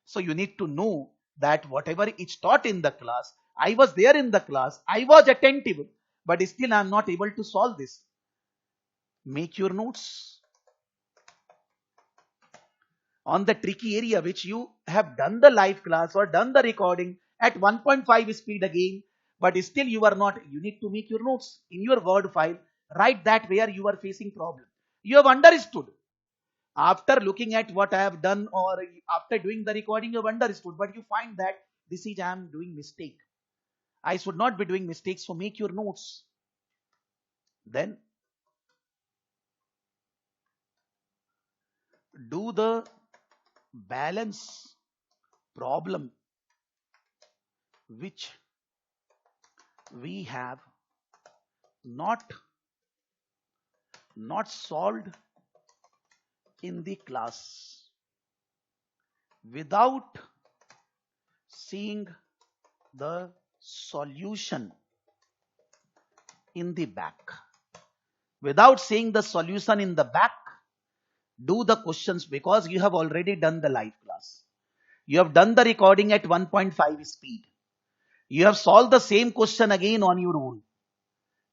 So you need to know that whatever is taught in the class, I was there in the class. I was attentive. But still I am not able to solve this. Make your notes on the tricky area which you have done the live class or done the recording at 1.5 speed again, but still you are not, you need to make your notes in your Word file. Write that where you are facing problem. You have understood. After looking at what I have done or after doing the recording, you have understood, but you find that this is I am doing mistake. I should not be doing mistakes, so make your notes. Then do the balance problem which we have not solved in the class without seeing the solution in the back. Without seeing the solution in the back, do the questions because you have already done the live class. You have done the recording at 1.5 speed. You have solved the same question again on your own.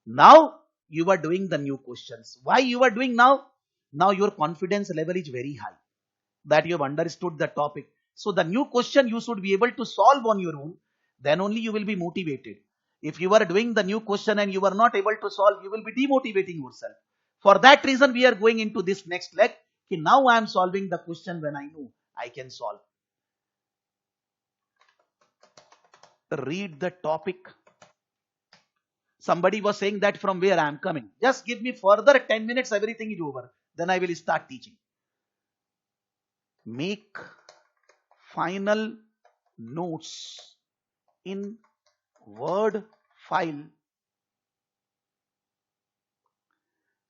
Now you are doing the new questions. Why you are doing now? Now your confidence level is very high that you have understood the topic. So the new question you should be able to solve on your own. Then only you will be motivated. If you are doing the new question and you are not able to solve, you will be demotivating yourself. For that reason, we are going into this next leg. Now I am solving the question when I know I can solve. Read the topic. Somebody was saying that from where I am coming. Just give me further 10 minutes, everything is over. Then I will start teaching. Make final notes in Word file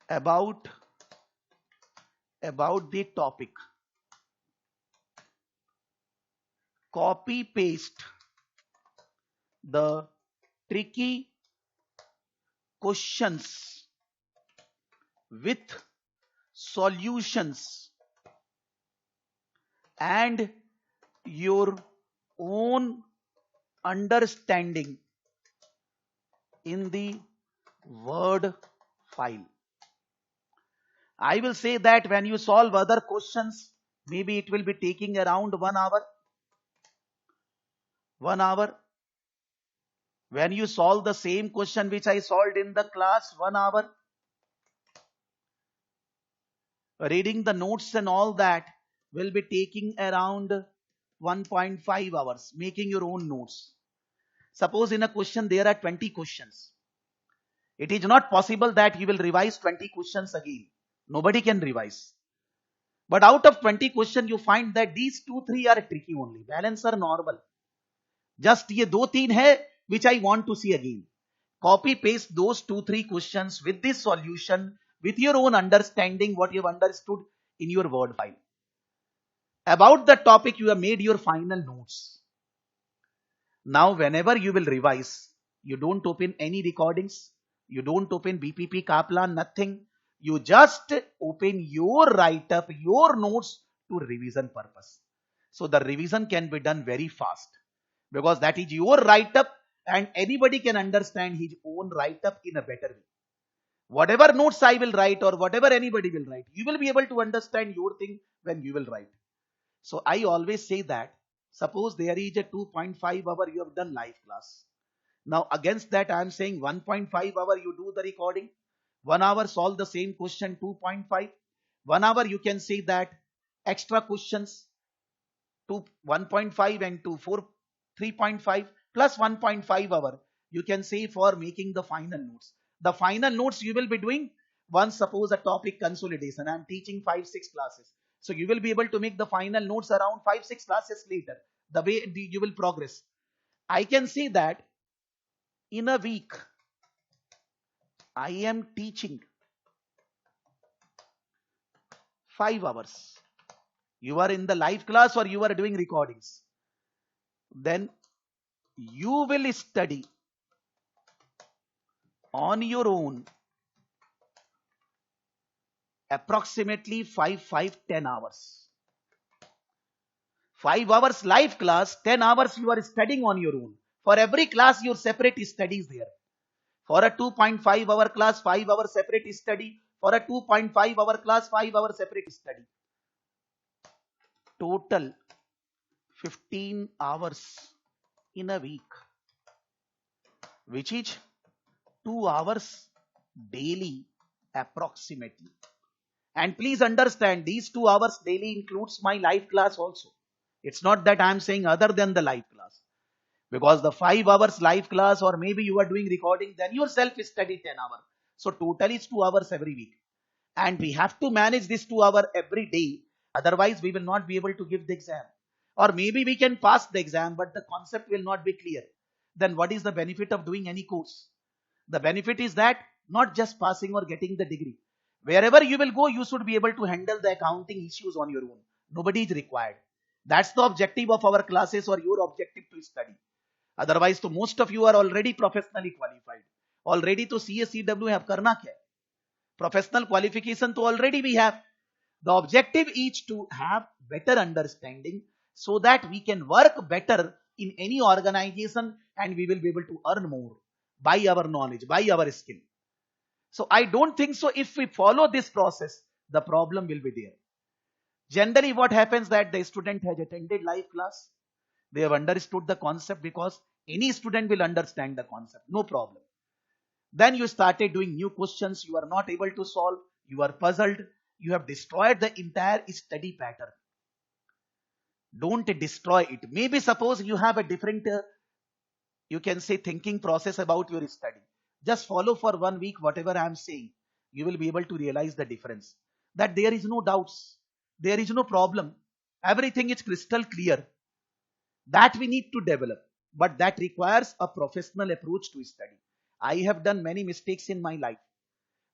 about the topic. Copy paste the tricky questions with solutions and your own understanding in the Word file. I will say that when you solve other questions, maybe it will be taking around 1 hour. 1 hour. When you solve the same question which I solved in the class, 1 hour. Reading the notes and all that will be taking around 1.5 hours, making your own notes. Suppose in a question there are 20 questions. It is not possible that you will revise 20 questions again. Nobody can revise. But out of 20 questions, you find that these 2-3 are tricky only. Balance are normal. Just ये 2-3 है which I want to see again. Copy paste those 2-3 questions with this solution, with your own understanding, what you have understood in your Word file. About the topic, you have made your final notes. Now, whenever you will revise, you don't open any recordings. You don't open BPP, Kaplan, nothing. You just open your write-up, your notes to revision purpose. So the revision can be done very fast because that is your write-up and anybody can understand his own write-up in a better way. Whatever notes I will write or whatever anybody will write, you will be able to understand your thing when you will write. So I always say that suppose there is a 2.5 hour you have done live class. Now against that I am saying 1.5 hour you do the recording. 1 hour solve the same question 2.5. 1 hour you can say that extra questions to 1.5 and to 4 3.5 plus 1.5 hour you can say for making the final notes. The final notes you will be doing once suppose a topic consolidation. I am teaching 5-6 classes. So you will be able to make the final notes around 5-6 classes later. The way you will progress. I can say that in a week I am teaching 5 hours. You are in the live class or you are doing recordings. Then you will study on your own approximately 10 hours. 5 hours live class, 10 hours you are studying on your own. For every class, your separate studies there. For a 2.5 hour class, 5 hours separate study. For a 2.5 hour class, 5 hours separate study. Total 15 hours in a week, which is 2 hours daily approximately. And please understand, these 2 hours daily includes my live class also. It's not that I'm saying other than the live class. Because the 5 hours live class or maybe you are doing recording, then yourself study 10 hours. So total is 2 hours every week. And we have to manage this 2 hours every day. Otherwise, we will not be able to give the exam. Or maybe we can pass the exam, but the concept will not be clear. Then what is the benefit of doing any course? The benefit is that not just passing or getting the degree. Wherever you will go, you should be able to handle the accounting issues on your own. Nobody is required. That's the objective of our classes or your objective to study. Otherwise, तो most of you are already professionally qualified. Already तो CSCW have करना क्या है? Professional qualification तो already we have. The objective is to have better understanding so that we can work better in any organization and we will be able to earn more by our knowledge, by our skill. So I don't think so if we follow this process, the problem will be there. Generally what happens that the student has attended live class, they have understood the concept because any student will understand the concept, no problem. Then you started doing new questions, you are not able to solve, you are puzzled, you have destroyed the entire study pattern. Don't destroy it. Maybe suppose you have a different, you can say thinking process about your study. Just follow for 1 week whatever I am saying. You will be able to realize the difference. That there is no doubts. There is no problem. Everything is crystal clear. That we need to develop. But that requires a professional approach to study. I have done many mistakes in my life.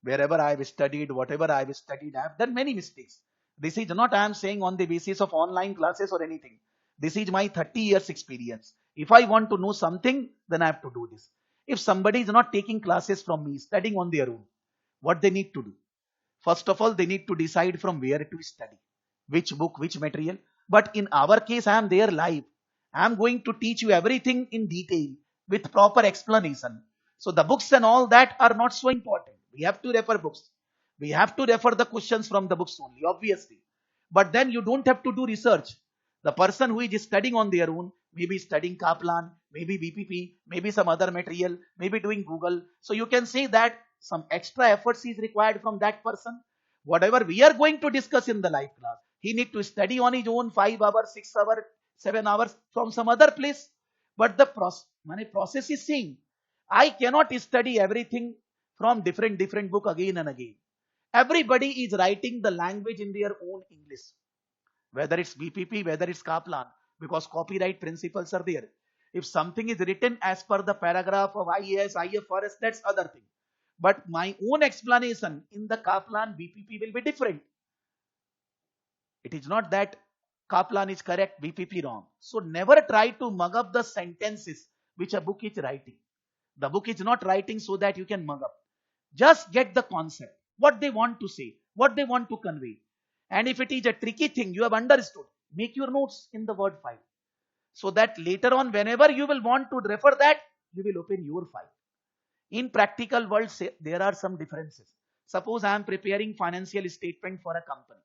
Wherever I have studied, whatever I have studied, I have done many mistakes. This is not I am saying on the basis of online classes or anything. This is my 30 years experience. If I want to know something, then I have to do this. If somebody is not taking classes from me, studying on their own, what they need to do? First of all, they need to decide from where to study, which book, which material. But in our case, I am there live. I am going to teach you everything in detail with proper explanation. So the books and all that are not so important. We have to refer books. We have to refer the questions from the books only, obviously. But then you don't have to do research. The person who is studying on their own, maybe studying Kaplan, maybe BPP, maybe some other material, maybe doing Google. So you can say that some extra efforts is required from that person. Whatever we are going to discuss in the live class, he need to study on his own 5 hours, 6 hours, 7 hours from some other place. But the process is same. I cannot study everything from different book again and again. Everybody is writing the language in their own English. Whether it's BPP, whether it's Kaplan, because copyright principles are there. If something is written as per the paragraph of IAS, IFRS, that's other thing. But my own explanation in the Kaplan BPP will be different. It is not that Kaplan is correct, BPP wrong. So never try to mug up the sentences which a book is writing. The book is not writing so that you can mug up. Just get the concept, what they want to say, what they want to convey. And if it is a tricky thing you have understood, make your notes in the Word file. So that later on, whenever you will want to refer that, you will open your file. In practical world, there are some differences. Suppose I am preparing financial statement for a company.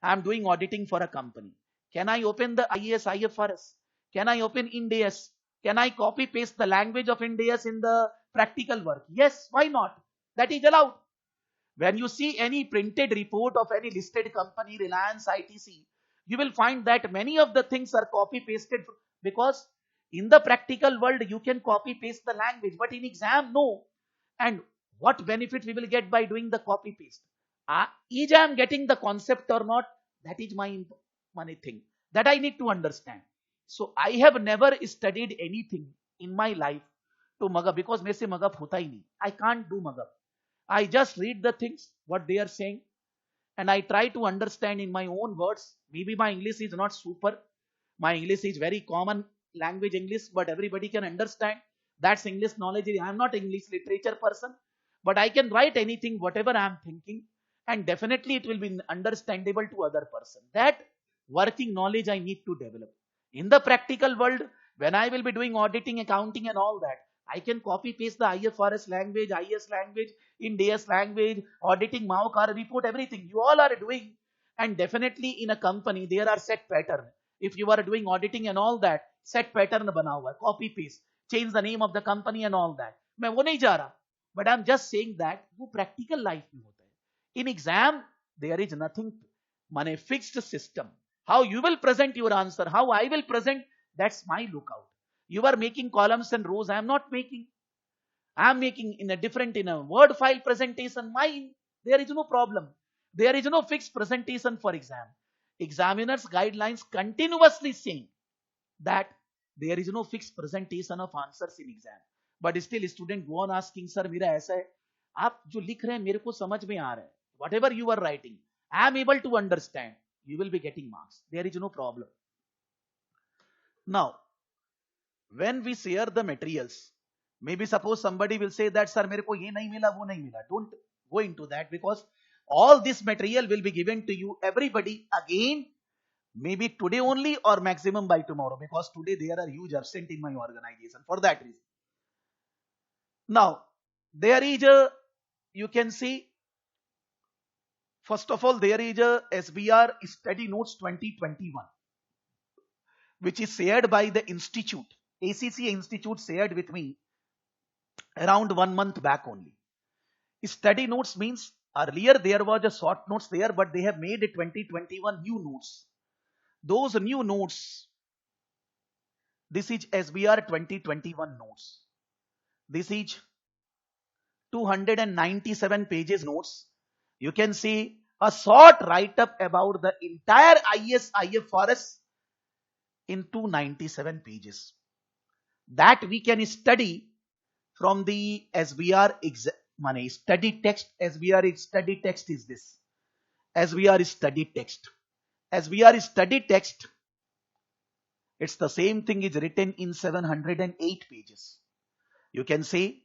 I am doing auditing for a company. Can I open the IAS, IFRS? Can I open Ind AS? Can I copy paste the language of Ind AS in the practical work? Yes, why not? That is allowed. When you see any printed report of any listed company, Reliance, ITC, you will find that many of the things are copy pasted, because in the practical world you can copy paste the language, but in exam no. And what benefit we will get by doing the copy paste? Is I am getting the concept or not? That is my money thing that I need to understand. So I have never studied anything in my life to mug up, because मेरे से mug up होता ही नहीं. I can't do mug up. I just read the things, what they are saying, and I try to understand in my own words. Maybe my English is not super. My English is very common language English, but everybody can understand. That's English knowledge. I am not English literature person, but I can write anything, whatever I am thinking, and definitely it will be understandable to other person. That working knowledge I need to develop. In the practical world, when I will be doing auditing, accounting and all that, I can copy paste the IFRS language, IS language, Ind AS language, auditing, Maokar report, everything. You all are doing. And definitely in a company, there are set pattern. If you are doing auditing and all that, set pattern बना हुआ है, copy paste, change the name of the company and all that. मैं वो नहीं जा रहा. But I'm just saying that वो practical life में होता है. In exam, there is nothing, माने fixed system. How you will present your answer, how I will present, that's my lookout. You are making columns and rows, I am not making. I am making in a word file presentation, mine. There is no problem. There is no fixed presentation for exam. Examiners guidelines continuously saying that there is no fixed presentation of answers in exam. But still student go on asking, sir मेरा ऐसा है, आप जो लिख रहे हैं मेरे को समझ में आ रहा है. Whatever you are writing, I am able to understand. You will be getting marks. There is no problem. Now, when we share the materials, maybe suppose somebody will say that, sir, मेरे को ये नहीं मिला, वो नहीं मिला. Don't go into that, because all this material will be given to you, everybody, again, maybe today only or maximum by tomorrow, because today there are huge absent in my organization for that reason. Now, there is you can see, first of all, there is a SBR Study Notes 2021, which is shared by the institute. ACC Institute shared with me around 1 month back only. Study notes means earlier there was a short notes there, but they have made a 2021 new notes. Those new notes, this is SBR 2021 notes. This is 297 pages notes. You can see a short write-up about the entire IS IFRS in 297 pages. That we can study from the SBR study text. SBR study text is this. SBR study text. SBR study text, it's the same thing, is written in 708 pages. You can see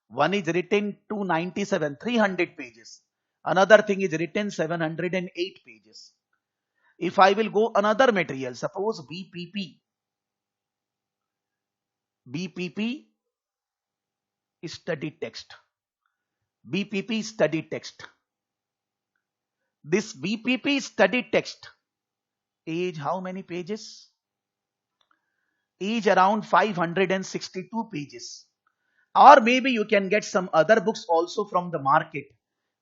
one is written 297, 300 pages. Another thing is written 708 pages. If I will go another material, suppose BPP study text. BPP study text. This BPP study text is how many pages? Is around 562 pages. Or maybe you can get some other books also from the market.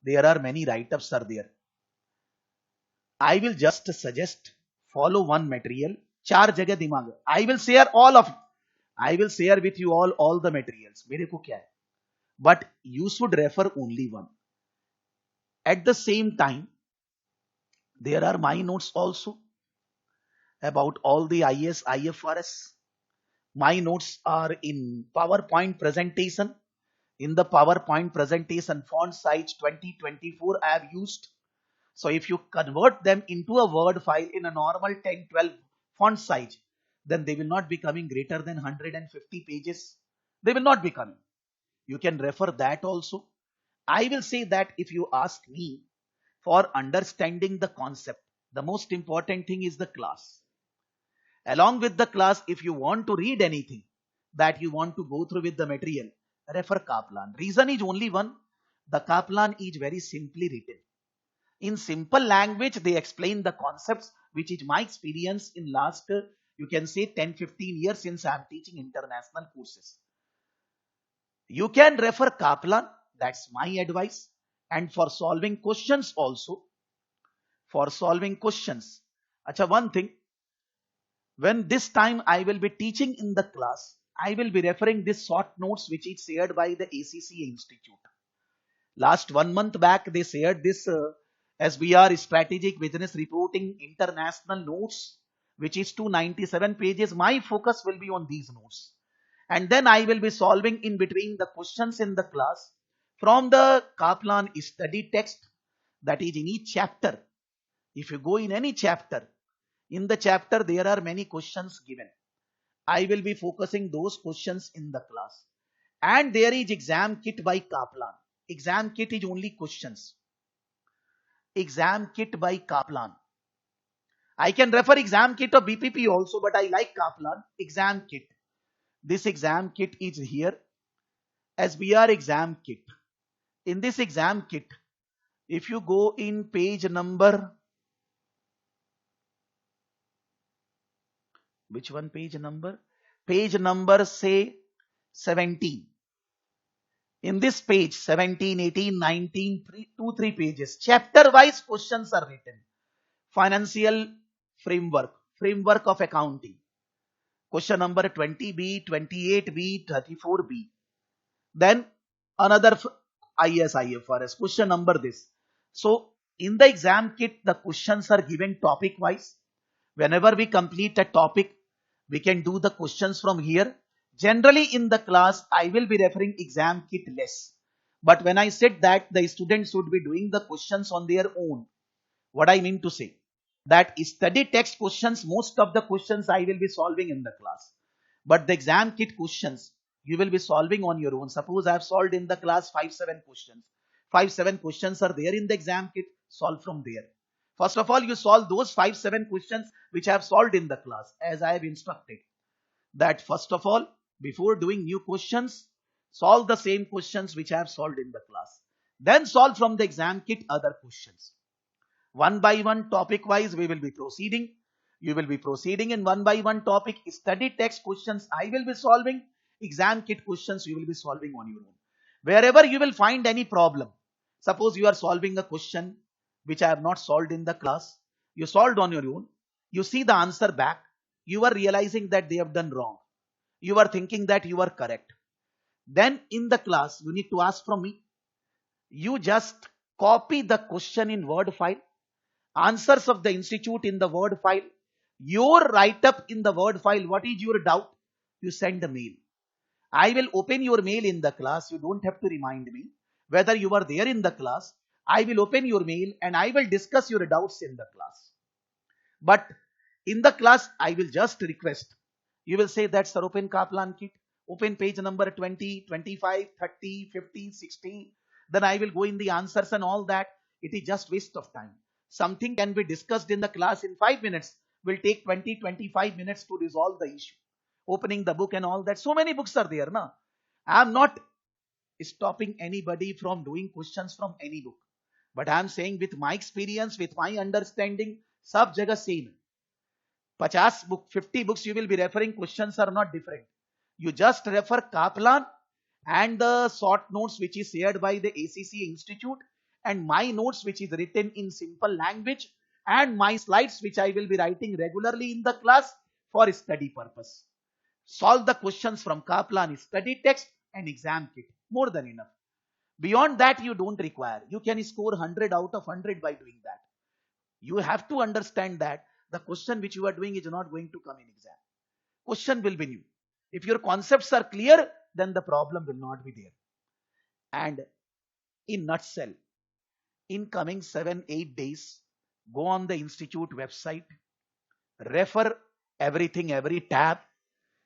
There are many write-ups are there. I will just suggest follow one material. चार जगह दिमाग. I will share all of it. I will share with you all the materials. मेरे को क्या है? But you should refer only one. At the same time, there are my notes also about all the IS, IFRS. My notes are in PowerPoint presentation. In the PowerPoint presentation, font size 2024 I have used. So if you convert them into a Word file in a normal 10-12 font size, then they will not be coming greater than 150 pages. They will not be coming. You can refer that also. I will say that if you ask me, for understanding the concept, the most important thing is the class. Along with the class, if you want to read anything that you want to go through with the material, refer Kaplan. Reason is only one. The Kaplan is very simply written. In simple language, they explain the concepts which is my experience in last, you can say 10-15 years since I am teaching international courses. You can refer Kaplan, that's my advice. And for solving questions also, for solving questions. Acha, one thing, when this time I will be teaching in the class, I will be referring this short notes which is shared by the ACCA Institute. Last 1 month back, they shared this SBR Strategic Business Reporting International Notes, which is 297 pages. My focus will be on these notes. And then I will be solving in between the questions in the class from the Kaplan study text, that is in each chapter. If you go in any chapter, in the chapter there are many questions given. I will be focusing those questions in the class. And there is exam kit by Kaplan. Exam kit is only questions. Exam kit by Kaplan. I can refer exam kit of BPP also, but I like Kaplan. Exam kit. This exam kit is here. SBR exam kit. In this exam kit, if you go in page number, which one page number? Page number say 17. In this page 17, 18, 19, 3 pages, chapter wise questions are written. Financial framework, framework of accounting. Question number 20B, 28B, 34B. Then another IFRS. Question number this. So in the exam kit, the questions are given topic wise. Whenever we complete a topic, we can do the questions from here. Generally in the class, I will be referring exam kit less. But when I said that the students should be doing the questions on their own, what I mean to say, that study text questions, most of the questions I will be solving in the class. But the exam kit questions, you will be solving on your own. Suppose I have solved in the class 5-7 questions. 5-7 questions are there in the exam kit, solve from there. First of all, you solve those 5-7 questions which I have solved in the class as I have instructed. That first of all, before doing new questions, solve the same questions which I have solved in the class. Then solve from the exam kit other questions. One by one, topic wise, we will be proceeding. You will be proceeding in one by one topic. Study text questions I will be solving. Exam kit questions you will be solving on your own. Wherever you will find any problem, suppose you are solving a question which I have not solved in the class, you solved on your own, you see the answer back, you are realizing that they have done wrong. You are thinking that you are correct. Then in the class, you need to ask from me. You just copy the question in Word file, answers of the institute in the Word file, your write-up in the Word file. What is your doubt? You send a mail. I will open your mail in the class. You don't have to remind me whether you are there in the class. I will open your mail and I will discuss your doubts in the class. But in the class, I will just request. You will say that, sir, open Kaplan kit, open page number 20, 25, 30, 50, 60. Then I will go in the answers and all that. It is just waste of time. Something can be discussed in the class in 5 minutes, will take 20, 25 minutes to resolve the issue. Opening the book and all that. So many books are there, na? I am not stopping anybody from doing questions from any book. But I am saying with my experience, with my understanding, sab jagah same. 50 book, 50 books you will be referring, questions are not different. You just refer Kaplan and the short notes which is shared by the ACCA Institute and my notes which is written in simple language and my slides which I will be writing regularly in the class for study purpose. Solve the questions from Kaplan study text and exam kit. More than enough. Beyond that, you don't require. You can score 100 out of 100 by doing that. You have to understand that the question which you are doing is not going to come in exam. Question will be new. If your concepts are clear, then the problem will not be there. And in nutshell, in coming 7-8 days, go on the institute website, refer everything, every tab,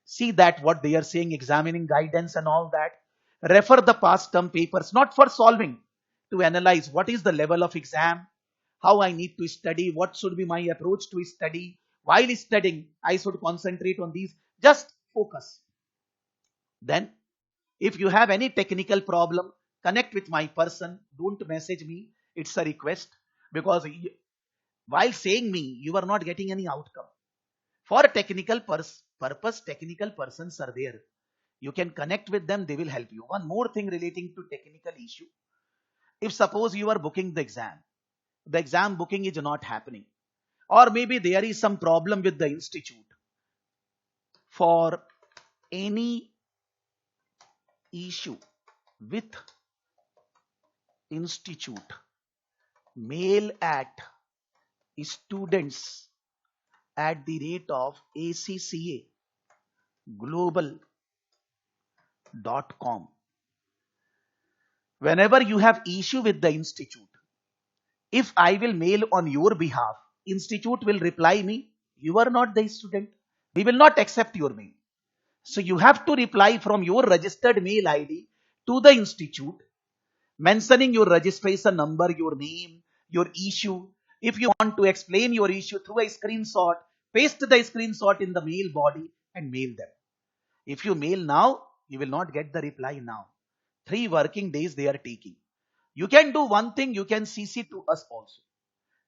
see that what they are saying, examining guidance and all that. Refer the past term papers, not for solving, to analyze what is the level of exam, how I need to study, what should be my approach to study. While studying, I should concentrate on these. Just focus. Then, if you have any technical problem, connect with my person. Don't message me. It's a request because While saying me, you are not getting any outcome. For technical purpose, technical persons are there. You can connect with them, they will help you. One more thing relating to technical issue. If suppose you are booking the exam booking is not happening, or maybe there is some problem with the institute. For any issue with institute, mail at students at the rate of ACCA global.com. Whenever you have issue with the institute, if I will mail on your behalf, institute will reply me, you are not the student. We will not accept your mail. So you have to reply from your registered mail ID to the institute, mentioning your registration number, your name, your issue. If you want to explain your issue through a screenshot, paste the screenshot in the mail body and mail them. If you mail now, you will not get the reply now. 3 working days they are taking. You can do one thing, you can CC to us also.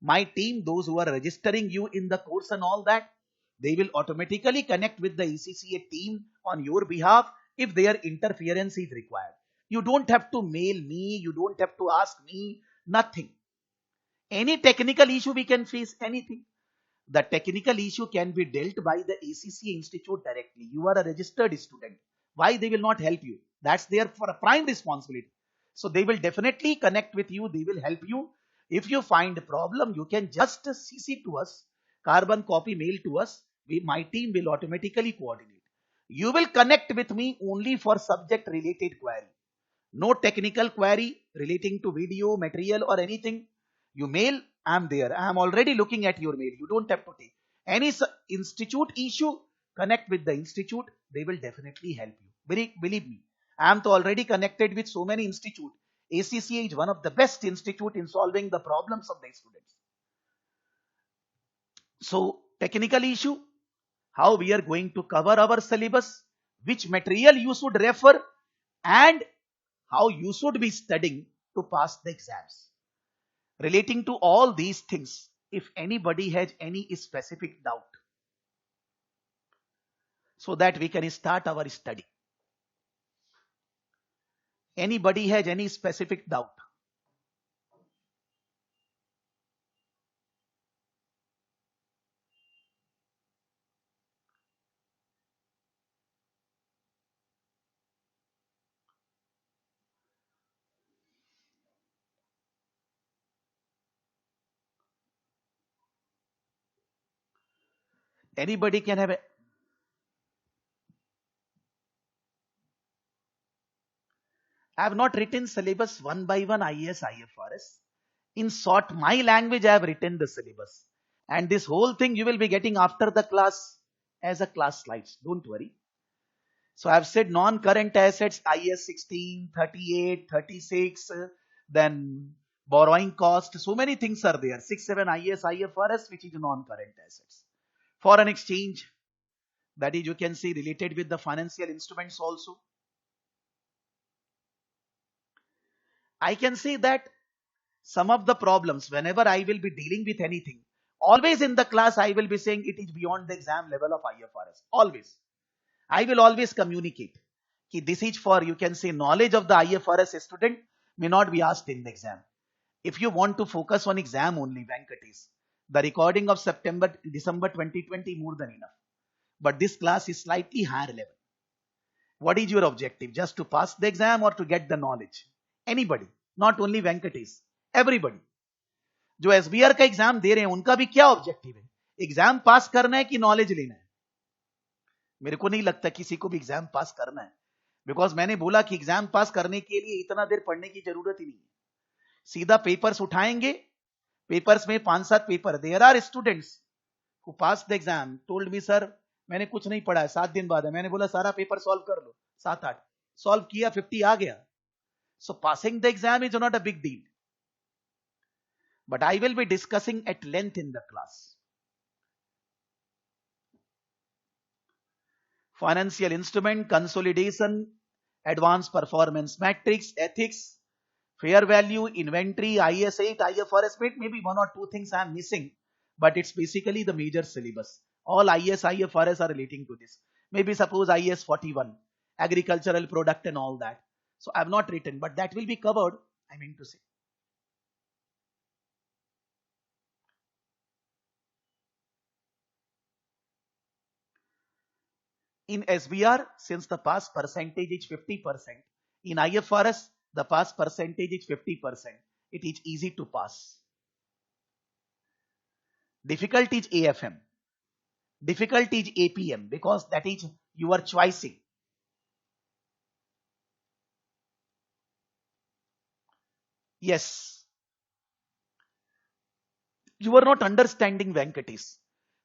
My team, those who are registering you in the course and all that, they will automatically connect with the ACCA team on your behalf if their interference is required. You don't have to mail me, you don't have to ask me, nothing. Any technical issue we can face, anything. The technical issue can be dealt by the ACCA institute directly. You are a registered student. Why they will not help you? That's their prime responsibility. So they will definitely connect with you. They will help you. If you find a problem, you can just CC to us, carbon copy mail to us. My team will automatically coordinate. You will connect with me only for subject related query. No technical query relating to video, material or anything. You mail, I am there. I am already looking at your mail. You don't have to take. Any institute issue, connect with the institute. They will definitely help you. Believe me. I am already connected with so many institutes. ACCA is one of the best institute in solving the problems of the students. So, technical issue, how we are going to cover our syllabus, which material you should refer, and how you should be studying to pass the exams. Relating to all these things, if anybody has any specific doubt, so that we can start our study. Anybody has any specific doubt? Anybody can have a... I have not written syllabus one by one IAS, IFRS. In short, my language, I have written the syllabus. And this whole thing you will be getting after the class as a class slides. Don't worry. So I have said non-current assets, IAS 16, 38, 36, then borrowing cost. So many things are there. 6, 7 IAS, IFRS, which is non-current assets. Foreign exchange, that is you can see related with the financial instruments also. I can say that some of the problems, whenever I will be dealing with anything, always in the class I will be saying it is beyond the exam level of IFRS. Always. I will always communicate. This is for, you can say, knowledge of the IFRS student may not be asked in the exam. If you want to focus on exam only, Venkatesh, the recording of December 2020 more than enough. But this class is slightly higher level. What is your objective? Just to pass the exam or to get the knowledge? Anybody, not only Venkatesh, everybody. जो SBR का exam दे रहे हैं उनका भी क्या objective है? Exam पास करना है कि नॉलेज लेना है? मेरे को नहीं लगता किसी को भी एग्जाम पास करना है, बिकॉज मैंने बोला कि एग्जाम पास करने के लिए इतना देर पढ़ने की जरूरत ही नहीं है. सीधा पेपर्स उठाएंगे, पेपर्स में 5-7 paper. There are students who pass the exam told me sir मैंने कुछ नहीं पढ़ा है, 7 दिन बाद है. मैंने बोला सारा पेपर सॉल्व कर लो. 7-8 सॉल्व किया, 50 आ गया. So passing the exam is not a big deal. But I will be discussing at length in the class. Financial instrument, consolidation, advanced performance matrix, ethics, fair value, inventory, IS 8, IFRS 8, maybe 1 or 2 things I am missing. but it's basically the major syllabus. All IS, IFRS are relating to this. Maybe suppose IS 41, agricultural product and all that. So I have not written, but that will be covered, I mean to say. In SBR, since the pass percentage is 50%, in IFRS, the pass percentage is 50%. It is easy to pass. Difficult is AFM. Difficult is APM because that is your choicing. Yes. You are not understanding Venkatesh.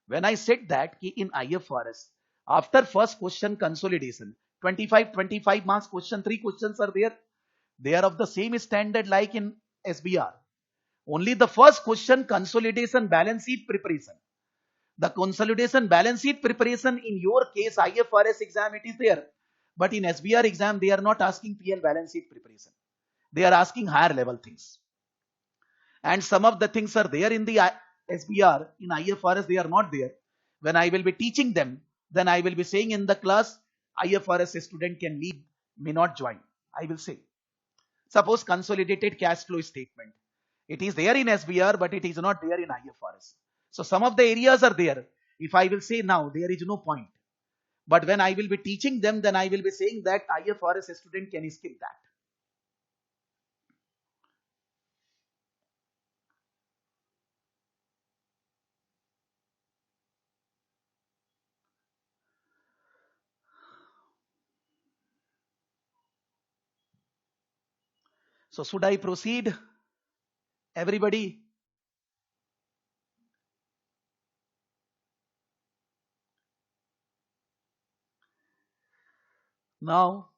When I said that in IFRS, after first question consolidation, 25 marks question, 3 questions are there. They are of the same standard like in SBR. Only the first question consolidation balance sheet preparation. The consolidation balance sheet preparation in your case IFRS exam it is there. But in SBR exam they are not asking PL balance sheet preparation. They are asking higher level things. And some of the things are there in the SBR, in IFRS they are not there. When I will be teaching them, then I will be saying in the class, IFRS student can leave, may not join. I will say. Suppose consolidated cash flow statement. It is there in SBR, but it is not there in IFRS. So some of the areas are there. If I will say now, there is no point. But when I will be teaching them, then I will be saying that IFRS student can skip that. So should I proceed? Everybody? Now,